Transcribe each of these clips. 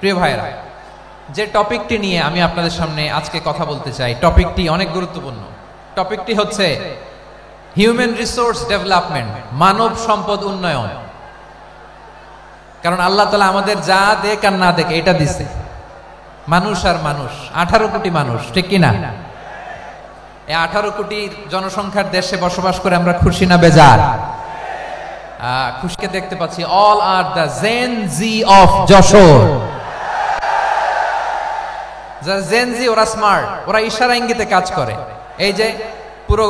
প্রিয় ভাইরা, যে টপিকটি নিয়ে আমি আপনাদের সামনে আজকে কথা বলতে চাই, টপিকটি অনেক গুরুত্বপূর্ণ। টপিকটি হচ্ছে হিউম্যান রিসোর্স ডেভেলপমেন্ট, মানব সম্পদ উন্নয়ন। কারণ আল্লাহ তাআলা আমাদের যা দেখ আর না দেখ এটা দিছে। মানুষ আর মানুষ, 18 কোটি মানুষ, ঠিক কিনা? এই 18 কোটি জনসংখ্যার দেশে বসবাস করে আমরা খুশি না বেজার? খুশিকে দেখতে পাচ্ছি। All are the Gen Z of Jessore. Gen Z ওরা স্মার্ট, ওরা ইশারা ইঙ্গিতে কাজ করে। এই যে পুরো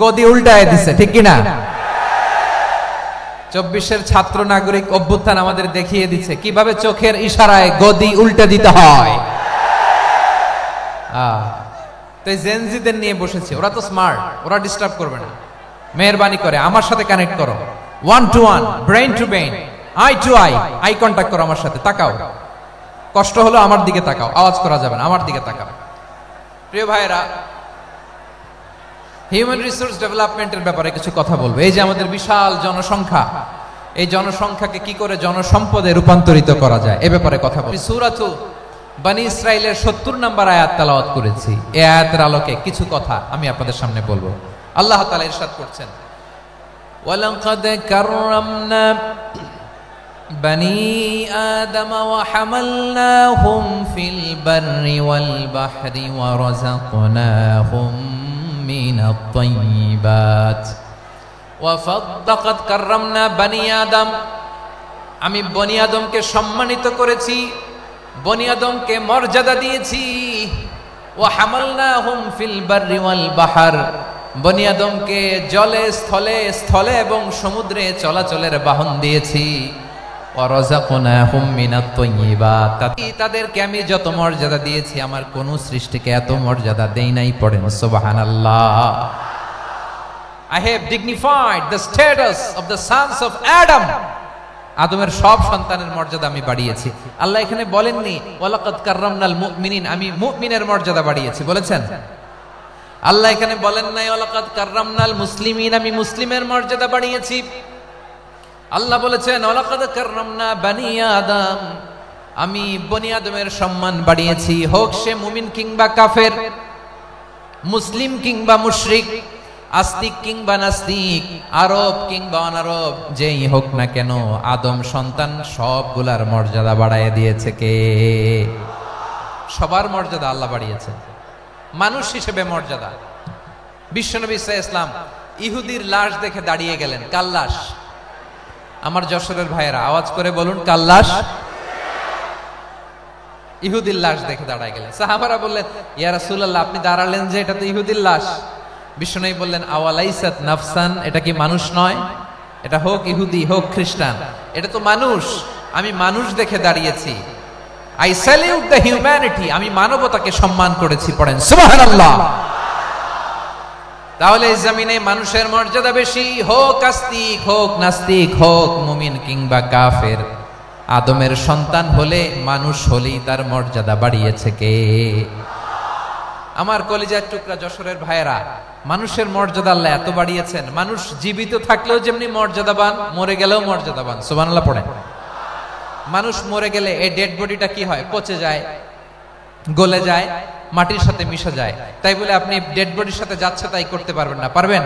গদি উল্টায় দিছে, ঠিক কিনা? 24-এর ছাত্র নাগরিক অভ্যুত্থান আমাদের দেখিয়ে দিচ্ছে কিভাবে চোখের ইশারায় গদি উল্টে দিতে হয়। তো এই জেনজিদের নিয়ে বসেছে। ওরা তো স্মার্ট, ওরা ডিস্টার্ব করবে না। মেহেরবানি করে আমার সাথে কানেক্ট করো, 1 to 1, brain to brain, eye to eye, eye contact করো আমার সাথে। তাকাও, কষ্ট হলো আমার দিকে তাকাও, আওয়াজ করা যাবে না, আমার দিকে তাকাও। প্রিয় ভাইরা, হিউম্যান রিসোর্স ডেভেলপমেন্টের ব্যাপারে কিছু কথা বলবো। এই যে আমাদের বিশাল জনসংখ্যা, এই জনসংখ্যাকে কি করে জনসম্পদে রূপান্তরিত করা যায় এ ব্যাপারে কথা বলবো। সূরাতু বনী ইসরাইলের 70 নম্বর আয়াত তেলাওয়াত করেছি। এই আয়াতের আলোকে কিছু কথা আমি আপনাদের সামনে বলবো। আল্লাহ তাআলা ইরশাদ করছেন, ওয়ালাকাদ কাররামনা বনী আদম ওয়া হামালনাহুম ফিল বাররি ওয়াল বাহরি ওয়া রাযাকনাহুম মিনাত তাইয়্যিবাত ওয়া ফাদ্দাকাদ কাররামনা বনী আদম, আমি বনী আদমকে সম্মানিত করেছি, বনী আদমকে মর্যাদা দিয়েছি। ওয়া হামালনাহুম ফিল বাররি ওয়াল বাহর, বনী আদমকে জলে স্থলে, স্থলে এবং সমুদ্রে চলাচলের বাহন দিয়েছি। ওয়া রাযাকনাহুম মিনাত তাইয়্যিবাত, তাদেরকে আমি যত মর্যাদা দিয়েছি আমার কোন সৃষ্টিকে এত মর্যাদা দেই নাই। পড়েন সুবহানাল্লাহ। I have dignified the status of the sons of Adam, আদমের সব সন্তানের মর্যাদা আমি বাড়িয়েছি। আল্লাহ এখানে বলেননি ওয়ালাকাদ কাররামনাল মুমিনিন, আমি মুমিনের মর্যাদা বাড়িয়েছি, বলেছেন? আল্লাহ এখানে বলেন নাই ওয়ালাকাদ কাররামনাল মুসলিমিন, আমি মুসলিমের মর্যাদা বাড়িয়েছি। আল্লাহ বলেছেন ওয়ালাকাদ কাররামনা বনী আদম, আমি বনী আদমের সম্মান বাড়িয়েছি। হোক সে মুমিন কিংবা কাফের, মুসলিম কিংবা মুশরিক, আস্তিক কিংবা নাস্তিক, আরব কিংবা অনারব, যেই হোক না কেন আদম সন্তান সবগুলার মর্যাদা বাড়ায় দিয়েছে কে? সবার মর্যাদা আল্লাহ বাড়িয়েছে। মানুষ হিসেবে মর্যাদা। বিশ্বনবী সাল্লাল্লাহু আলাইহি ওয়াসাল্লাম ইহুদির লাশ দেখে দাঁড়িয়ে গেলেন। কার লাশ? আমার যশোরের ভাইয়েরা আওয়াজ করে বলুন, কার লাশ? ইহুদির লাশ দেখে দাঁড়ায় গেলেন। সাহাবারা বললেন, ইয়া রাসূলুল্লাহ, আপনি দাঁড়ালেন যে, এটা তো ইহুদির লাশ। বিশ্বনবী বললেন, আওয়ালাইসাত নাফসান, এটা কি মানুষ নয়? এটা হোক ইহুদি হোক খ্রিস্টান, এটা তো মানুষ। আমি মানুষ দেখে দাঁড়িয়েছি। আই স্যালিউট দ্য হিউম্যানিটি, আমি মানবতাকে সম্মান করেছি। পড়েন সুবহানাল্লাহ। তাহলে এই জমিনে মানুষের মর্যাদা বেশি। হোক আস্তিক হোক নাস্তিক, হোক মুমিন কিংবা কাফের, আদমের সন্তান হলে, মানুষ হলেই তার মর্যাদা বাড়িয়েছে কে? আমার কলিজার টুকরা যশোরের ভাইয়েরা, মানুষের মর্যাদা আল্লাহ এত বাড়িয়েছেন। মানুষ জীবিত থাকলেও যেমনি মর্যাদাবান, মরে গেলেও মর্যাদাবান। সুবহানাল্লাহ পড়েন। মানুষ মরে গেলে এই ডেড বডিটা কি হয়? পচে যায়, গলে যায়, মাটির সাথে মিশে যায়। তাই বলে আপনি ডেড বডির সাথে যাচ্ছে তাই করতে পারবেন না? পারবেন?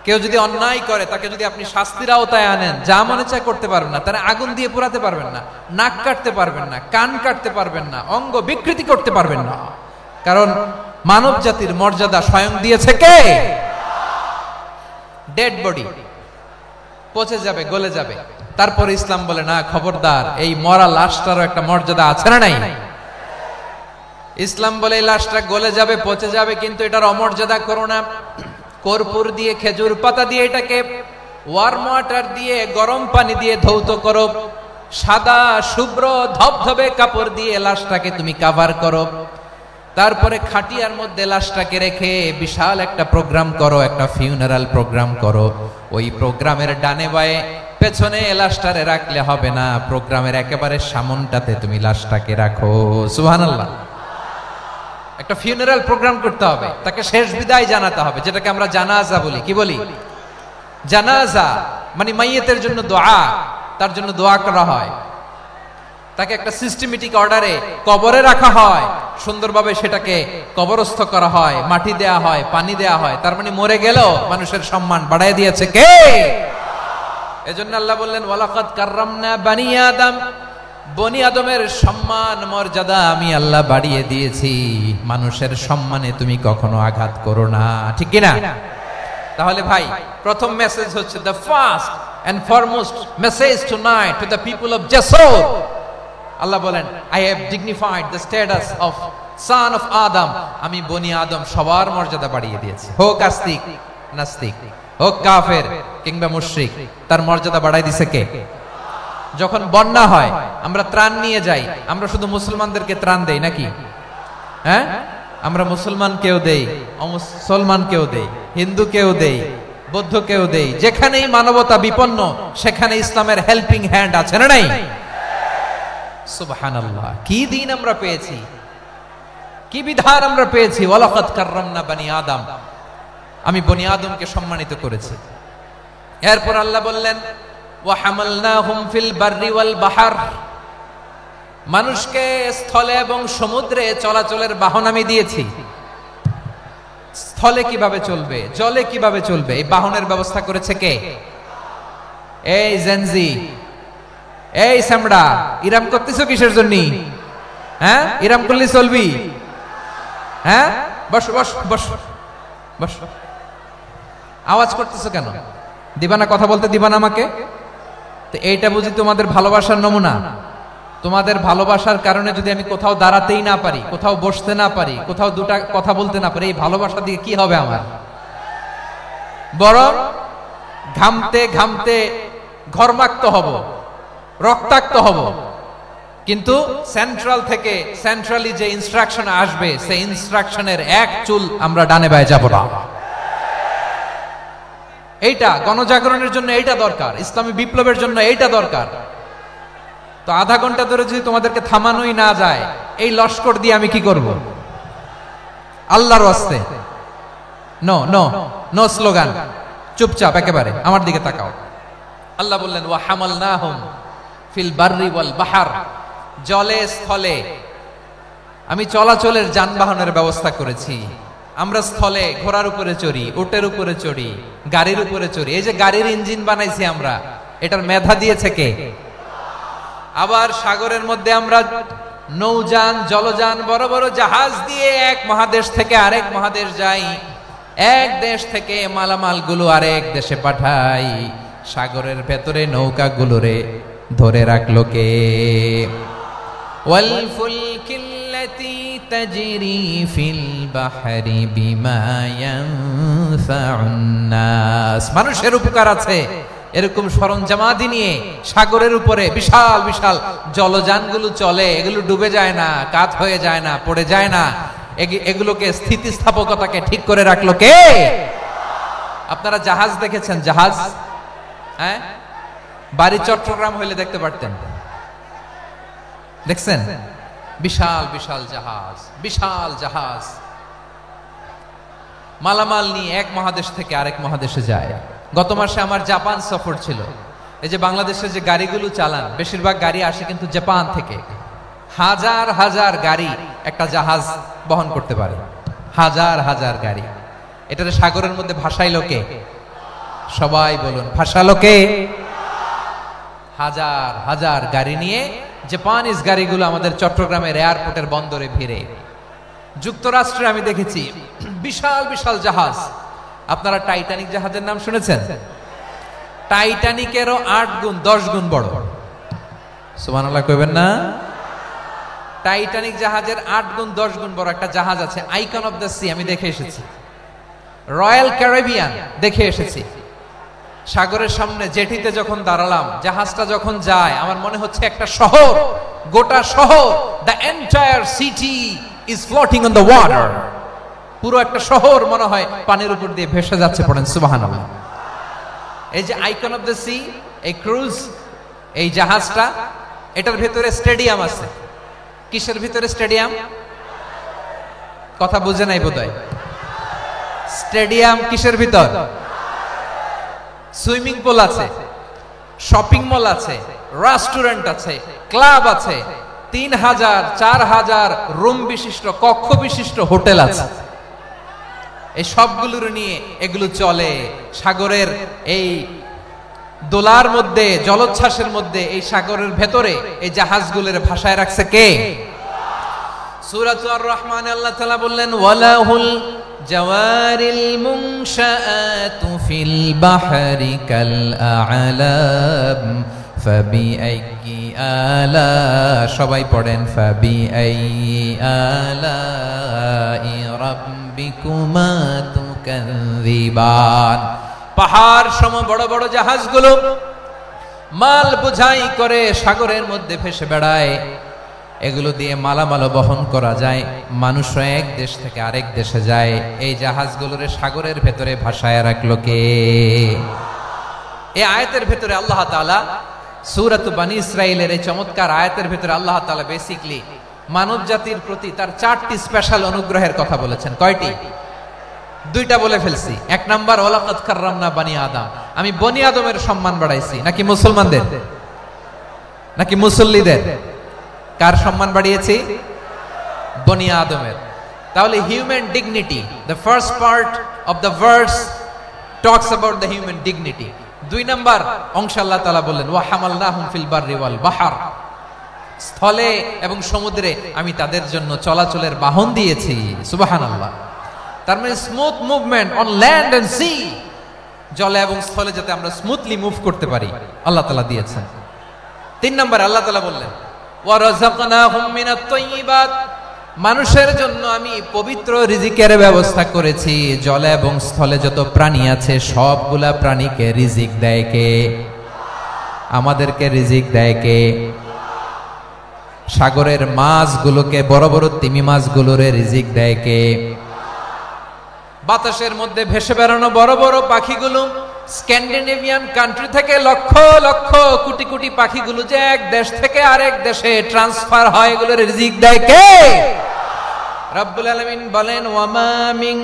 কেউ যদি অন্যায় করে তাকে যদি আপনি শাস্তির আওতায় আনেন, যা মনে চায় করতে পারবেন না। তারা আগুন দিয়ে পোড়াতে পারবেন না, নাক কাটতে পারবেন না, কান কাটতে পারবেন না, অঙ্গ বিকৃতি করতে পারবেন না। কারণ মানব জাতির মর্যাদা স্বয়ং দিয়েছে কে? ডেড বডি পচে যাবে, গলে যাবে। তারপরে ইসলাম বলে না, খবরদার, এই মরা লাশটারও একটা মর্যাদা আছে না নাই? ইসলাম বলে এই লাশটা গলে যাবে, পচে যাবে, কিন্তু এটার অমর্যাদা করো না। কর্পূর দিয়ে, খেজুর পাতা দিয়ে, এটাকে ওয়ার্ম ওয়াটার দিয়ে, গরম পানি দিয়ে ধৌত করো। সাদা শুভ্র ধবধবে কাপড় দিয়ে লাশটাকে তুমি কভার করো। তারপরে খাটিয়ার মধ্যে লাশটাকে রেখে বিশাল একটা প্রোগ্রাম করো, একটা ফিউনারাল প্রোগ্রাম করো। ওই প্রোগ্রামের ডানে বায়ে পেছনে লাশটারে রাখলে হবে না, প্রোগ্রামের একেবারে সামনটাতে তুমি লাশটাকে রাখো। সুবহানাল্লাহ। একটা ফিউনারাল প্রোগ্রাম করতে হবে, তাকে শেষ বিদায় জানাতে হবে, যেটাকে আমরা জানাজা বলি। কি বলি? জানাজা মানে মাইয়েতের জন্য দোয়া, তার জন্য দোয়া করা হয়। তাকে একটা সিস্টেমেটিক অর্ডারে কবরে রাখা হয়, সুন্দরভাবে সেটাকে কবরস্থ করা হয়, মাটি দেয়া হয়, পানি দেয়া হয়। তার মানে মরে গেলেও মানুষের সম্মান বাড়ায় দিয়েছে কে? এজন্য আল্লাহ বললেন ওয়ালাকাদ কাররামনা বানি আদম, বনি আদমের সম্মান মর্যাদা আমি আল্লাহ বাড়িয়ে দিয়েছি। মানুষের সম্মানে তুমি কখনো আঘাত করো না, ঠিক কি না? তাহলে ভাই, প্রথম মেসেজ হচ্ছে the first and foremost message tonight to the people of Jessore. আল্লাহ বলেন I have dignified the status of son of Adam. আমি বনি আদম সবার মর্যাদা বাড়িয়ে দিয়েছি, হোক আস্তিক নাস্তিক, হোক কাফের কিংবা মুশরিক, তার মর্যাদা বাড়াই দিছে কে? যখন বন্যা হয় আমরা ত্রাণ নিয়ে যাই, আমরা শুধু মুসলমানদেরকে ত্রাণ দেই নাকি? হ্যাঁ, আমরা মুসলমানকেও দেই, অমুসলমানকেও দেই, হিন্দুকেও দেই, বৌদ্ধকেও দেই। যেখানেই মানবতা বিপন্ন সেখানে ইসলামের হেল্পিং হ্যান্ড আছে না নাই? সুবহানাল্লাহ, কি দিন আমরা পেয়েছি, কি বিধান আমরা পেয়েছি। ওয়ালাকাদ কাররামনা বানি আদম, আমি বনি আদমকে সম্মানিত করেছি। এরপর আল্লাহ বললেন ওয়া হামালনাহুম ফিল বাররি ওয়াল বাহর, মানুষকে স্থলে এবং সমুদ্রে চলাচলের বাহন আমি দিয়েছি। স্থলে কিভাবে চলবে, জলে কিভাবে চলবে, এই বাহনের ব্যবস্থা করেছে কে? এই জেনজি, এই সামড়া, ইরাম করতেছো কিসের জন্য? হ্যাঁ, ইরাম করলে চলবি? হ্যাঁ, বস বস বস বস, আওয়াজ করতেছো কেন? দিবা না, কথা বলতে দিবা না আমাকে? তো এইটা বুঝি তোমাদের ভালোবাসার নমুনা? তোমাদের ভালোবাসার কারণে যদি আমি কোথাও দাঁড়াতেই না পারি, কোথাও বসতে না পারি, কোথাও দুটা কথা বলতে না পারি, এই ভালোবাসা দিয়ে কি হবে আমার? বরং ঘামতে ঘামতে ঘর্মাক্ত হব, রক্তাক্ত হব। কিন্তু সেন্ট্রাল থেকে, সেন্ট্রালি যে ইনস্ট্রাকশন আসবে, সেই ইনস্ট্রাকশনের এক চুল আমরা ডানে বায়ে যাব না। এইটা গণজাগরণের জন্য এইটা দরকার, ইসলামী বিপ্লবের জন্য এইটা দরকার। তো আধা ঘন্টা ধরে যদি তোমাদেরকে থামানোই না যায়, এই লস্কর দিয়ে আমি কি করব? আল্লাহর ওয়াস্তে নো নো নো স্লোগান, চুপচাপ একেবারে আমার দিকে তাকাও। আল্লাহ বললেন ওয়া হামালনাহুম ফিল বাররি ওয়াল বাহর, জলে স্থলে আমি চলাচলের যানবাহনের ব্যবস্থা করেছি। আমরা স্থলে ঘোড়ার উপরে চড়ি, উটের উপরে চড়ি, গাড়ির উপরে চড়ি। এই যে গাড়ির ইঞ্জিন বানাইছি আমরা, এটার মেধা দিয়েছে কে? আবার সাগরের মধ্যে আমরা নৌযান, জলযান, বড় বড় জাহাজ দিয়ে এক মহাদেশ থেকে আরেক মহাদেশ যাই, এক দেশ থেকে মালামাল গুলো আরেক দেশে পাঠাই। সাগরের ভেতরে নৌকা গুলোরে ধরে রাখলো কে? ওয়াল ফুলকিল্লাতি তাজরি ফিল বাহরি বিমা ইয়ানফাউন নাস, মানুষের উপকার আছে এরকম সরঞ্জামাদি নিয়ে সাগরের উপরে বিশাল বিশাল জলযানগুলো চলে। এগুলো ডুবে যায় না, কাত হয়ে যায় না, পড়ে যায় না। এগুলোকে স্থিতিস্থাপকতাকে ঠিক করে রাখলো কে? আপনারা জাহাজ দেখেছেন? জাহাজ, হ্যাঁ, বাড়ি চট্টগ্রাম হইলে দেখতে পারতেন, দেখছেন? বিশাল বিশাল জাহাজ, বিশাল জাহাজ মালামাল নিয়ে এক মহাদেশ থেকে আরেক মহাদেশে যায়। গত মাসে আমার জাপান সফর ছিল। এই যে বাংলাদেশে যে গাড়িগুলো চালান, বেশিরভাগ গাড়ি আসে কিন্তু জাপান থেকে। হাজার হাজার গাড়ি একটা জাহাজ বহন করতে পারে, হাজার হাজার গাড়ি। এটার সাগরের মধ্যে ভাসাইলো কে? সবাই বলুন, ভাসালো কে? হাজার হাজার গাড়ি নিয়ে জাপানিজ গাড়িগুলো আমাদের চট্টগ্রামের এয়ারপোর্টের বন্দরে ভিড়ে। যুক্তরাষ্ট্রে আমি দেখেছি বিশাল বিশাল জাহাজ। আপনারা টাইটানিক জাহাজের নাম শুনেছেন? টাইটানিকেরও 8 গুণ 10 গুণ বড়। সুবহানাল্লাহ কইবেন না? টাইটানিক জাহাজের 8 গুণ 10 গুণ বড় একটা জাহাজ আছে, আইকন অফ দ্য সি। আমি দেখে এসেছি। রয়্যাল ক্যারিবিয়ান দেখে এসেছি। সাগরের সামনে জেটিতে যখন দাঁড়ালাম, জাহাজটা যখন যায়, আমার মনে হচ্ছে একটা শহর, গোটা শহর, the entire city is floating on the water. পুরো একটা শহর মনে হয় পানির উপর দিয়ে ভেসে যাচ্ছে। পড়েন সুবহানাল্লাহ। এই যে আইকন অফ দ্য সি, এই ক্রুজ, এই জাহাজটা, এটার ভিতরে স্টেডিয়াম আছে। কিসের ভিতরে স্টেডিয়াম? কথা বুঝে নাই বোধহয়। স্টেডিয়াম কিসের ভিতর? সুইমিং পুল আছে, শপিং মল আছে, রেস্টুরেন্ট আছে, ক্লাব আছে, 3000 4000 রুম বিশিষ্ট, কক্ষ বিশিষ্ট হোটেল আছে। এই সবগুলোর নিয়ে এগুলো চলে সাগরের এই দোলার মধ্যে, জলোচ্ছ্বাসের মধ্যে, এই সাগরের ভেতরে এই জাহাজগুলোর ভাষায় রাখছে কে? সূরাতুর আর রহমানে আল্লাহ তাআলা বললেন ওয়ালাহুল জাওয়ারিল মুনশাআতু ফিল বাহরি কাল আ'লাম ফাবিআইয়ি আলা, সবাই পড়েন ফাবিআইয়ি আলাই রাব্বিকুমা তুকাযিবান। পাহাড় সম বড় বড় জাহাজগুলো মাল বোঝাই করে সাগরের মধ্যে ভেসে বেড়ায়। এগুলো দিয়ে মালামাল বহন করা যায়, মানুষ এক দেশ থেকে আরেক দেশে যায়। এই জাহাজগুলোর সাগরের ভেতরে ভাসায় রাখলো কে? এই আয়াতের ভেতরে আল্লাহ তাআলা সূরাত বানী ইসরাঈলের এই চমৎকার আয়াতের ভেতরে আল্লাহ তাআলা বেসিক্যালি মানব জাতির প্রতি তার 4টি স্পেশাল অনুগ্রহের কথা বলেছেন। কয়টি? 2টা বলে ফেলছি। 1 নাম্বার ওয়ালাকাদ কাররামনা বানি আদম, আমি বনি আদমের সম্মান বাড়াইছি। নাকি মুসলমানদের? নাকি মুসল্লিদের? কার সম্মান বাড়িয়েছি? বনি আদমের। তাহলে human dignity, the first part of the verse talks about the human dignity. 2 number অংশে আল্লাহ তাআলা বললেন ওয়া হামালনাহুম ফিল বাররি ওয়াল বাহর, স্থলে এবং সমুদ্রে আমি তাদের জন্য চলাচলের বাহন দিয়েছি। সুবহানাল্লাহ। তার মানে smooth movement on land and sea, জলে এবং স্থলে যাতে আমরা স্মুথলি মুভ করতে পারি আল্লাহ তাআলা দিয়েছেন। 3 নম্বরে আল্লাহ তাআলা বললেন ওয়া রাযাকনাহুম মিনাত তাইয়্যিবাত, মানুষের জন্য আমি পবিত্র রিজিকের ব্যবস্থা করেছি। জলে এবং স্থলে যত প্রাণী আছে সবগুলা প্রাণীকে রিজিক দেয় কে? আমাদেরকে রিজিক দেয় কে? সাগরের মাছগুলোকে, বড় বড় তিমি মাছগুলোরে রিজিক দেয় কে? বাতাসের মধ্যে ভেসে বেড়ানো বড় বড় পাখিগুলো, স্ক্যান্ডিনেভিয়ান কান্ট্রি থেকে লক্ষ লক্ষ কোটি কোটি পাখিগুলো যে এক দেশ থেকে আরেক দেশে ট্রান্সফার হয়, এগুলোর রিজিক দেয় কে? রব্বুল আলামিন বলেন ওয়ামা মিন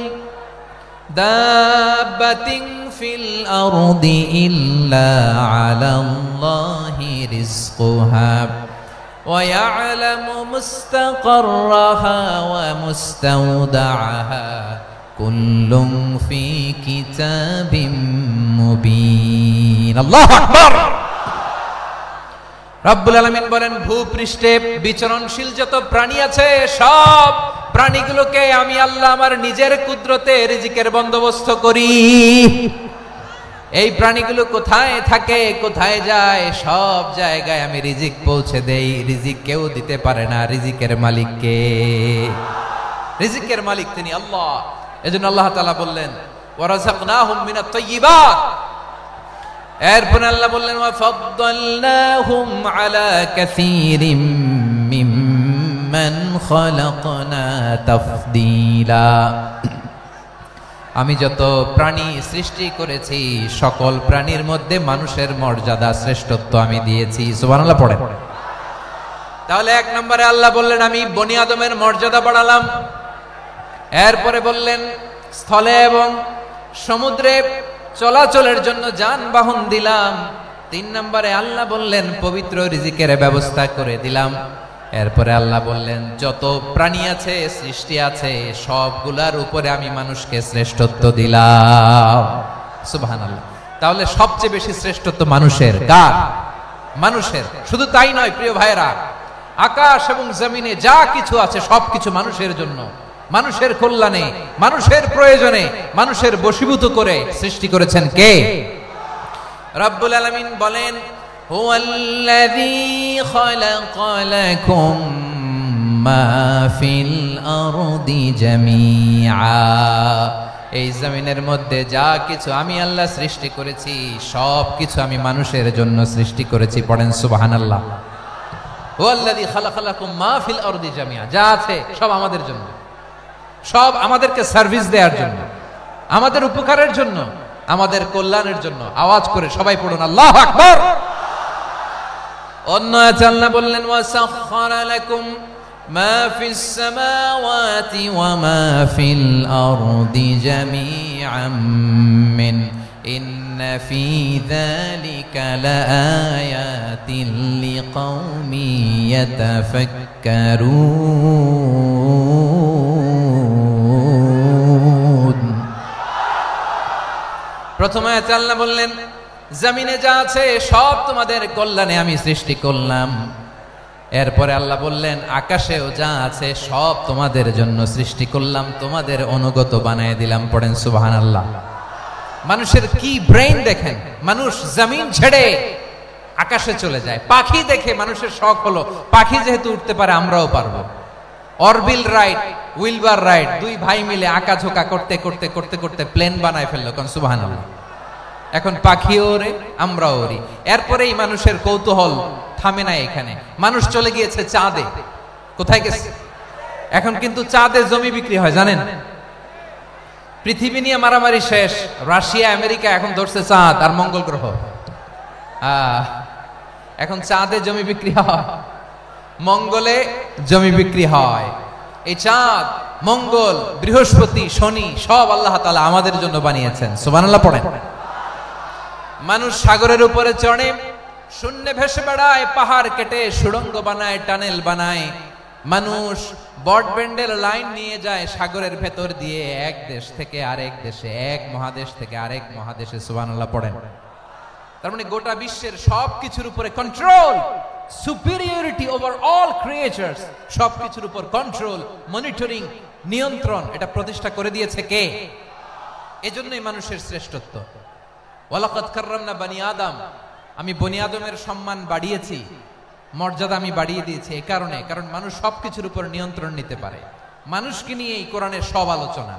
দাব্বাতিন ফিল আরদি ইল্লা আলাল্লাহি রিজকুহা ওয়া ইয়ালামু মুস্তাকাররাহা ওয়া মুস্তাওদাআহা কুল্লুম ফি কিতাবিম মুবিন। আল্লাহু আকবার। রব্বুল আলামিন বলেন ভূপৃষ্ঠে বিচরণশীল যত প্রাণী আছে সব প্রাণীগুলোকে আমি আল্লাহ আমার নিজের কুদরতে রিজিকের বন্দোবস্ত করি। এই প্রাণীগুলো কোথায় থাকে, কোথায় যায়, সব জায়গায় আমি রিজিক পৌঁছে দেই। রিজিক কেউ দিতে পারে না, রিজিকের মালিক কে? রিজিকের মালিক তিনি আল্লাহ। এজন্য আল্লাহ তাআলা বললেন ওয়া রাযাকনাহুম মিনাত তাইয়্যিবাত। এরপর আল্লাহ বললেন ওয়া ফাদ্দালনাহুম আলা কাসীরিম মিম্মান খালাকনা তাফদীলা। আমি যত প্রাণী সৃষ্টি করেছি সকল প্রাণীর মধ্যে মানুষের মর্যাদা, শ্রেষ্ঠত্ব আমি দিয়েছি। সুবহানাল্লাহ পড়েন। তাহলে 1 নম্বরে আল্লাহ বললেন আমি বনি আদমের মর্যাদা বাড়ালাম। এরপরে বললেন স্থলে এবং সমুদ্রে চলাচলের জন্য যানবাহন দিলাম। 3 নম্বরে আল্লাহ বললেন পবিত্র রিজিকের ব্যবস্থা করে দিলাম। এরপরে আল্লাহ বললেন যত প্রাণী আছে, সৃষ্টি আছে, সবগুলার উপরে আমি মানুষকে শ্রেষ্ঠত্ব দিলাম। সুবহানাল্লাহ। তাহলে সবচেয়ে বেশি শ্রেষ্ঠত্ব মানুষের। কার? মানুষের। শুধু তাই নয় প্রিয় ভাইরা, আকাশ এবং জমিনে যা কিছু আছে সবকিছু মানুষের জন্য, মানুষের কল্যাণে, মানুষের প্রয়োজনে, মানুষের বশীভূত করে সৃষ্টি করেছেন কে? রব্বুল আলামিন বলেন হুয়াল্লাযী খালাকা লাকুম মা ফিল আরদি জামিআ। এই জমিনের মধ্যে যা কিছু আমি আল্লাহ সৃষ্টি করেছি সব কিছু আমি মানুষের জন্য সৃষ্টি করেছি। পড়েন সুবহানাল্লাহ। হুয়াল্লাযী খালাকা লাকুম মা ফিল আরদি জামিআ, যা আছে সব আমাদের জন্য, সব আমাদেরকে সার্ভিস দেওয়ার জন্য, আমাদের উপকারের জন্য, আমাদের কল্যাণের জন্য। আওয়াজ করে সবাই পড়ুন আল্লাহু আকবার। অন্য আয়াতে আল্লাহ বললেন ওয়াসাখখারা লাকুম মা ফিস সামাওয়াতি ওয়া মা ফিল আরদি জামিআম মিন ইন্ন ইন্না ফী যালিকা লাআয়াতিন লিকাওমি ইয়াতাফাক্কারুন। প্রথমে আল্লাহ বললেন জমিনে যা আছে সব তোমাদের কল্যাণে আমি সৃষ্টি করলাম। এরপরে আল্লাহ বললেন আকাশেও যা আছে সব তোমাদের জন্য সৃষ্টি করলাম, তোমাদের অনুগত বানিয়ে দিলাম। পড়েন সুবহানাল্লাহ। মানুষের কি ব্রেইন দেখেন, মানুষ জমিন ছেড়ে আকাশে চলে যায়। পাখি দেখে মানুষের শখ হলো পাখি যেহেতু উঠতে পারে আমরাও পারবো। অরবিল রাইট, উইলবার রাইট, দুই ভাই মিলে আঁকাঝোঁকা করতে করতে করতে করতে প্লেন বানায় ফেললো। কোন সুবহানাল্লাহ। এখন পাখিও ওরে, আমরাও ওরি। এরপরেই মানুষের কৌতূহল থামে না এখানে, মানুষ চলে গিয়েছে চাঁদে। কোথায় গেছে? এখন কিন্তু চাঁদে জমি বিক্রি হয় জানেন। পৃথিবী নিয়ে মারামারি শেষ, রাশিয়া আমেরিকা এখন ধরছে চাঁদ আর মঙ্গল গ্রহ। এখন চাঁদে জমি বিক্রি হয়, মঙ্গলে জমি বিক্রি হয়। এই চাঁদ, মঙ্গল, বৃহস্পতি, শনি সব আল্লাহ তাআলা আমাদের জন্য বানিয়েছেন। সুবহানাল্লাহ পড়েন। মানুষ সাগরের উপরে চড়ে, শূন্যে ভেসে বেড়ায়, পাহাড় কেটে সুড়ঙ্গ বানায়, টানেল বানায়। মানুষ ব্রডব্যান্ডের লাইন নিয়ে যায় সাগরের ভেতর দিয়ে, এক দেশ থেকে আরেক দেশে, এক মহাদেশ থেকে আরেক মহাদেশে। সুবহানাল্লাহ পড়েন। তার মানে গোটা বিশ্বের সবকিছুর উপরে control, superiority over all creatures, সবকিছুর উপর কন্ট্রোল, মনিটরিং, নিয়ন্ত্রণ, এটা প্রতিষ্ঠা করে দিয়েছে কে? এজন্যই মানুষের শ্রেষ্ঠত্ব। ওয়ালাকাদ কাররামনা বানি আদম, আমি বনি আদমের সম্মান বাড়িয়েছি, মর্যাদা আমি বাড়িয়ে দিয়েছি এই কারণে, কারণ মানুষ সবকিছুর উপর নিয়ন্ত্রণ নিতে পারে। মানুষকে নিয়ে এই কোরআনের সব আলোচনা,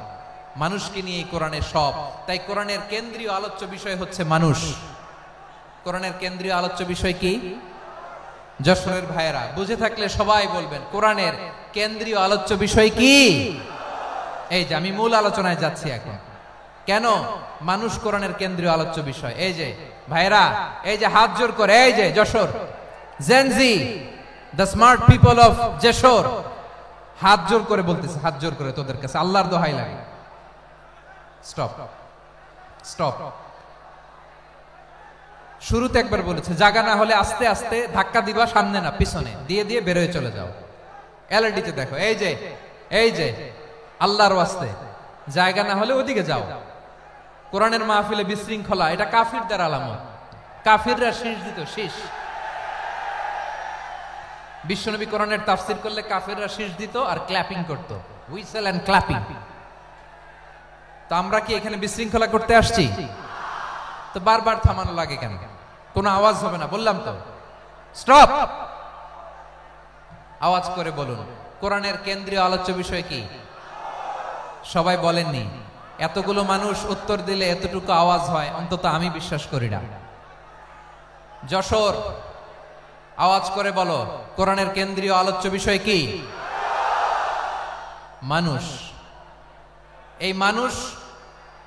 মানুষকে নিয়ে এই কোরআনের সব। তাই কোরআনের কেন্দ্রীয় আলোচ্য বিষয় হচ্ছে মানুষ। কোরআনের কেন্দ্রীয় আলোচ্য বিষয় কি? যশোরের ভাইয়েরা বুঝে থাকলে সবাই বলবেন কোরআনের কেন্দ্রীয় আলোচ্য বিষয় কি? এই যে আমি মূল আলোচনায় যাচ্ছি এখন। কেন মানুষ কোরআনের কেন্দ্রীয় আলোচ্য বিষয়? এই যে ভাইরা, এই যে হাত জোর করে, এই যে Jessore Gen Z, the smart people of Jessore, হাত জোর করে বলতেছে, হাত জোর করে তোদের কাছে আল্লাহর দোহাই লাগে, স্টপ স্টপ। শুরুতে একবার বলেছে জায়গা না হলে আস্তে আস্তে ধাক্কা দিবা, সামনে না পিছনে, দিয়ে দিয়ে বেরোয় চলে যাও। এলইডিতে দেখো, এই যে এই যে আল্লাহর ওয়াস্তে জায়গা না হলে ওদিকে যাও। কোরআনের মাহফিলে বিশৃঙ্খলা, এটা কাফিরদের আলামত। কাফিররা শীষ দিত, শীষ। বিশ্বনবী কোরআনের তাফসীর করলে কাফিররা শীষ দিত আর ক্ল্যাপিং করত, হুইসেল এন্ড ক্ল্যাপিং। তো আমরা কি এখানে বিশৃঙ্খলা করতে আসছি? তো বারবার থামানো লাগে কেন? কোনো আওয়াজ হবে না, বললাম তো স্টপ। আওয়াজ করে বলুন কোরআনের কেন্দ্রীয় আলোচ্য বিষয় কি? সবাই বলেননি। এতগুলো মানুষ উত্তর দিলে এতটুকু আওয়াজ হয়, অন্তত আমি বিশ্বাস করি না। যশোর আওয়াজ করে বলো কোরআনের কেন্দ্রীয় আলোচ্য বিষয় কি? মানুষ। এই মানুষ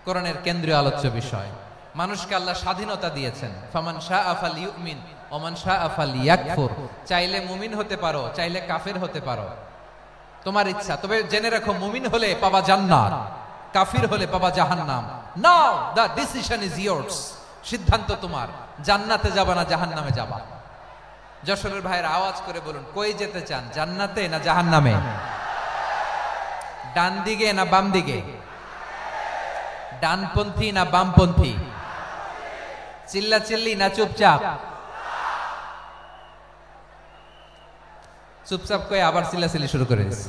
কোরআনের কেন্দ্রীয় আলোচ্য বিষয়। মানুষকে আল্লাহ স্বাধীনতা দিয়েছেন। ফামান শাআ ফালইউমিন ওয়া মান শাআ ফালইয়াকফুর। চাইলে মুমিন হতে পারো, চাইলে কাফের হতে পারো, তোমার ইচ্ছা। তবে জেনে রাখো মুমিন হলে পাবা জান্নাত, কাফির হলে পাবা জাহান্নাম। নাও দ্য ডিসিশন ইজ ইয়ার্স। সিদ্ধান্ত তোমার, জান্নাতে যাবা না জাহান্নামে যাবা। যশোরের ভাইয়ের আওয়াজ করে বলুন কই যেতে চান, জান্নাতে না জাহান্নামে? ডান দিকে না বাম দিকে? ডানপন্থী না বামপন্থী? চিল্লাচিল্লি না চুপচাপ? চুপচাপ কয়ে আবার চিল্লাচিল্লি শুরু করে দিয়েছে।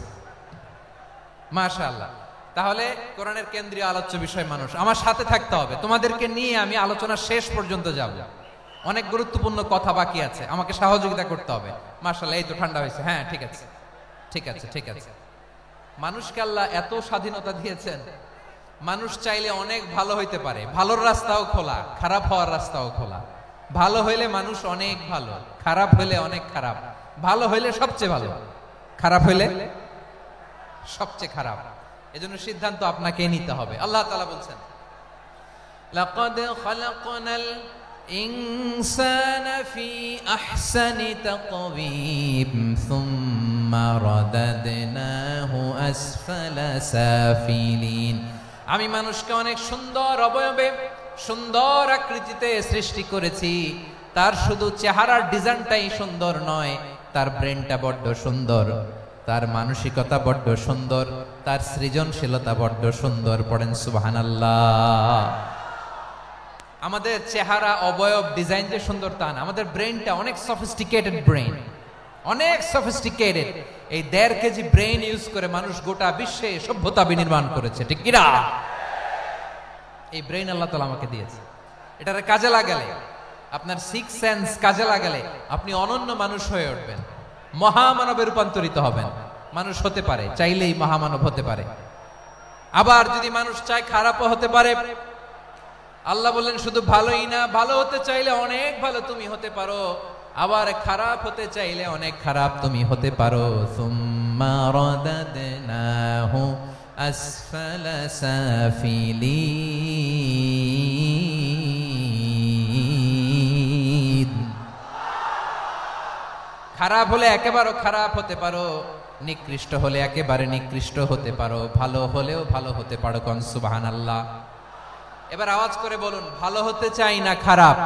মাশাআল্লাহ। তাহলে কোরআনের কেন্দ্রীয় আলোচ্য বিষয় মানুষ। আমার সাথে থাকতে হবে, তোমাদেরকে নিয়ে আমি আলোচনা শেষ পর্যন্ত যাব। অনেক গুরুত্বপূর্ণ কথা বাকি আছে, আমাকে সহযোগিতা করতে হবে। মাশাআল্লাহ, এই তো ঠান্ডা হয়েছে। হ্যাঁ ঠিক আছে ঠিক আছে ঠিক আছে। মানুষকে আল্লাহ এত স্বাধীনতা দিয়েছেন, মানুষ চাইলে অনেক ভালো হইতে পারে। ভালোর রাস্তাও খোলা, খারাপ হওয়ার রাস্তাও খোলা। ভালো হইলে মানুষ অনেক ভালো, খারাপ হইলে অনেক খারাপ। ভালো হইলে সবচেয়ে ভালো, খারাপ হইলে সবচেয়ে খারাপ। এজন্য সিদ্ধান্ত আপনাকে নিতে হবে। আল্লাহ তাআলা বলছেন লাকাদ খালাকনাল ইনসানা ফি আহসানি তাকওয়িম সুম্মা রাদাদনাহু আসফালা সাফিলিন। আমি মানুষকে অনেক সুন্দর অবয়বে সুন্দর আকৃতিতে সৃষ্টি করেছি। তার শুধু চেহারার ডিজাইনটাই সুন্দর নয়, তার ব্রেনটা বড্ড সুন্দর, তার মানসিকতা বড্ড সুন্দর, তার সৃজনশীলতা বড্ড সুন্দর। পড়েন সুবহানাল্লাহ। আমাদের চেহারা অবয়ব ডিজাইন যে সুন্দর তা না, আমাদের ব্রেনটা অনেক সফিস্টিকেটেড ব্রেন, অনেক সফিস্টিকেটেড। এই 1.5 কেজি ব্রেন ইউজ করে মানুষ গোটা বিশ্বে সভ্যতা বিনির্মাণ করেছে, ঠিক কিনা? এই ব্রেন আল্লাহ তাআলা আমাকে দিয়েছে। এটারে কাজে লাগালে, আপনার 6 সেন্স কাজে লাগালে আপনি অনন্য মানুষ হয়ে উঠবেন, মহামানবে রূপান্তরিত হবেন। মানুষ হতে পারে, চাইলেই মহামানব হতে পারে। আবার যদি মানুষ চায় খারাপও হতে পারে। আল্লাহ বললেন শুধু ভালোই না, ভালো হতে চাইলে অনেক ভালো তুমি হতে পারো, আবার খারাপ হতে চাইলে অনেক খারাপ তুমি হতে পারো। সুম্মা রাদাদনাহু আসফালা সাফিলিন। খারাপ হলে একেবারে খারাপ হতে পারো, নিকৃষ্ট হলে একেবারে নিকৃষ্ট হতে পারো, ভালো হলেও ভালো হতে পারো। কোন সুবহানাল্লাহ। এবার আওয়াজ করে বলুন, ভালো হতে চাই না খারাপ,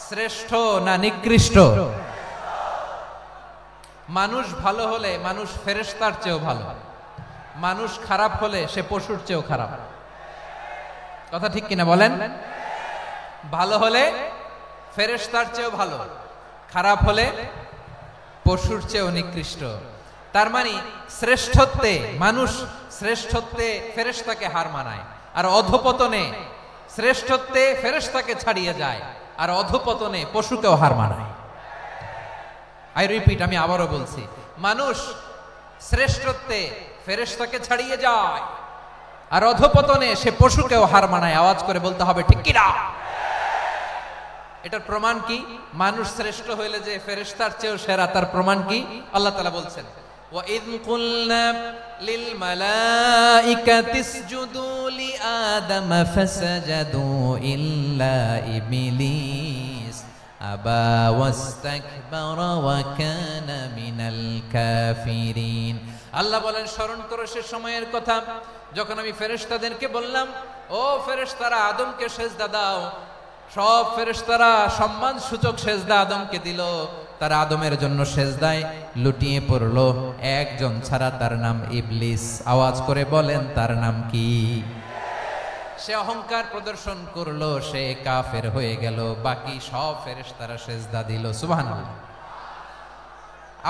শ্রেষ্ঠ না নিকৃষ্ট? মানুষ ভালো হলে মানুষ ফেরেশতার চেয়েও ভালো, মানুষ খারাপ হলে সে পশুর চেয়েও খারাপ। কথা ঠিক কিনা বলেন? ভালো হলে ফেরেশতার চেয়েও ভালো, খারাপ হলে পশুর চেয়েও নিকৃষ্ট। তার মানে শ্রেষ্ঠত্বে মানুষ, শ্রেষ্ঠত্বে ফেরেশতাকে হার মানায়, আর অধপতনে শ্রেষ্ঠত্বে ফেরেশতাকে ছাড়িয়ে যায়, আর অধপতনে পশুকেও হার মানায়। আই রিপিট, আমি আবারও বলছি, মানুষ শ্রেষ্ঠত্বে ফেরেশতাকে ছাড়িয়ে যায়, আর অধপতনে সে পশুকেও হার মানায়। আওয়াজ করে বলতে হবে ঠিক কিনা? এটার প্রমাণ কি? মানুষ শ্রেষ্ঠ হইলে যে ফেরেশতার চেয়েও সেরা, তার প্রমাণ কি? আল্লাহ তাআলা বলছেন, وَإِذْ قُلْنَا لِلْمَلَائِكَةِ اسْجُدُوا لِآدَمَ فَسَجَدُوا إِلَّا إِبْلِيسَ أَبَى وَاسْتَكْبَرَ وَكَانَ مِنَ الْكَافِرِينَ। আল্লাহ বলেন, স্মরণ করো সে সময়ের কথা যখন আমি ফেরেশতাদেরকে বললাম, ও ফেরেশতারা আদমকে সেজদা দাও। সব ফেরেশতারা সম্মান সূচক সেজদা আদমকে দিল, তারা আদমের জন্য সেজদায় লুটিয়ে পড়লো, একজন ছাড়া, তার নাম ইবলিস। আওয়াজ করে বলেন তার নাম কি? সে অহংকার প্রদর্শন করলো, সে কাফের হয়ে গেল, বাকি সব ফেরেশতারা সেজদা দিল। সুবহানাল্লাহ।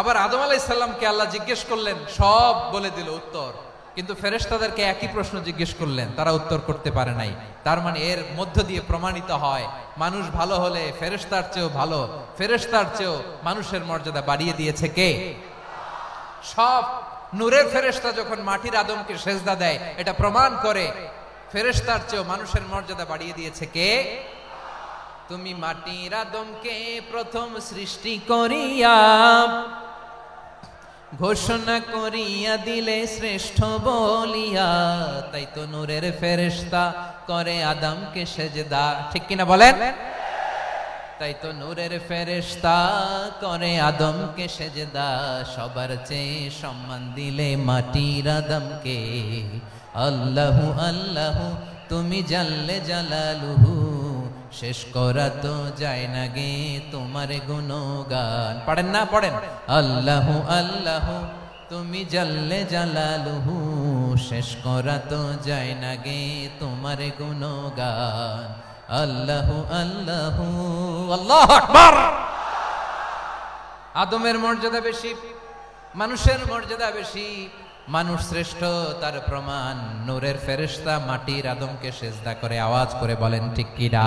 আবার আদম আলাইহিস সালামকে আল্লাহ জিজ্ঞেস করলেন, সব বলে দিল উত্তর, কিন্তু ফেরেশতাদেরকে একই প্রশ্ন জিজ্ঞেস করলেন, তারা উত্তর করতে পারে নাই। তার মানে এর মধ্য দিয়ে প্রমাণিত হয়, মানুষ ভালো হলে ফেরেশতার চেয়েও ভালো, ফেরেশতার চেয়েও মানুষের মর্যাদা বাড়িয়ে দিয়েছে কে? সব নূরের ফেরেশতা যখন মাটির আদমকে সেজদা দেয়, এটা প্রমাণ করে ফেরেশতার চেয়েও মানুষের মর্যাদা বাড়িয়ে দিয়েছে কে? তুমি মাটির আদমকে প্রথম সৃষ্টি করিয়া ঘোষণা করিয়া দিলে শ্রেষ্ঠ বলিয়া, তাই তো নূরের ফেরেশতা করে আদমকে সেজদা। ঠিক কিনা বলেন? তাই তো নূরের ফেরেশতা করে আদমকে সেজদা, সবার চেয়ে সম্মান দিলে মাটির আদমকে। আল্লাহু আল্লাহু তুমি জাল্লে জালালুহু, শেষ করা তো যায় না গে তোমার গুণগান। পড়েন না? পড়েন। আল্লাহু আল্লাহু তুমি জাল্লে জালালুহু, শেষ করা তো যায় না গে তোমার গুণগান। আল্লাহু আল্লাহু, আল্লাহু আকবার। আদমের মর্যাদা বেশি, মানুষের মর্যাদা বেশি, মানুষ শ্রেষ্ঠ, তার প্রমাণ নূরের ফেরেশতা মাটির আদমকে সেজদা করে। আওয়াজ করে বলেন ঠিক কিনা?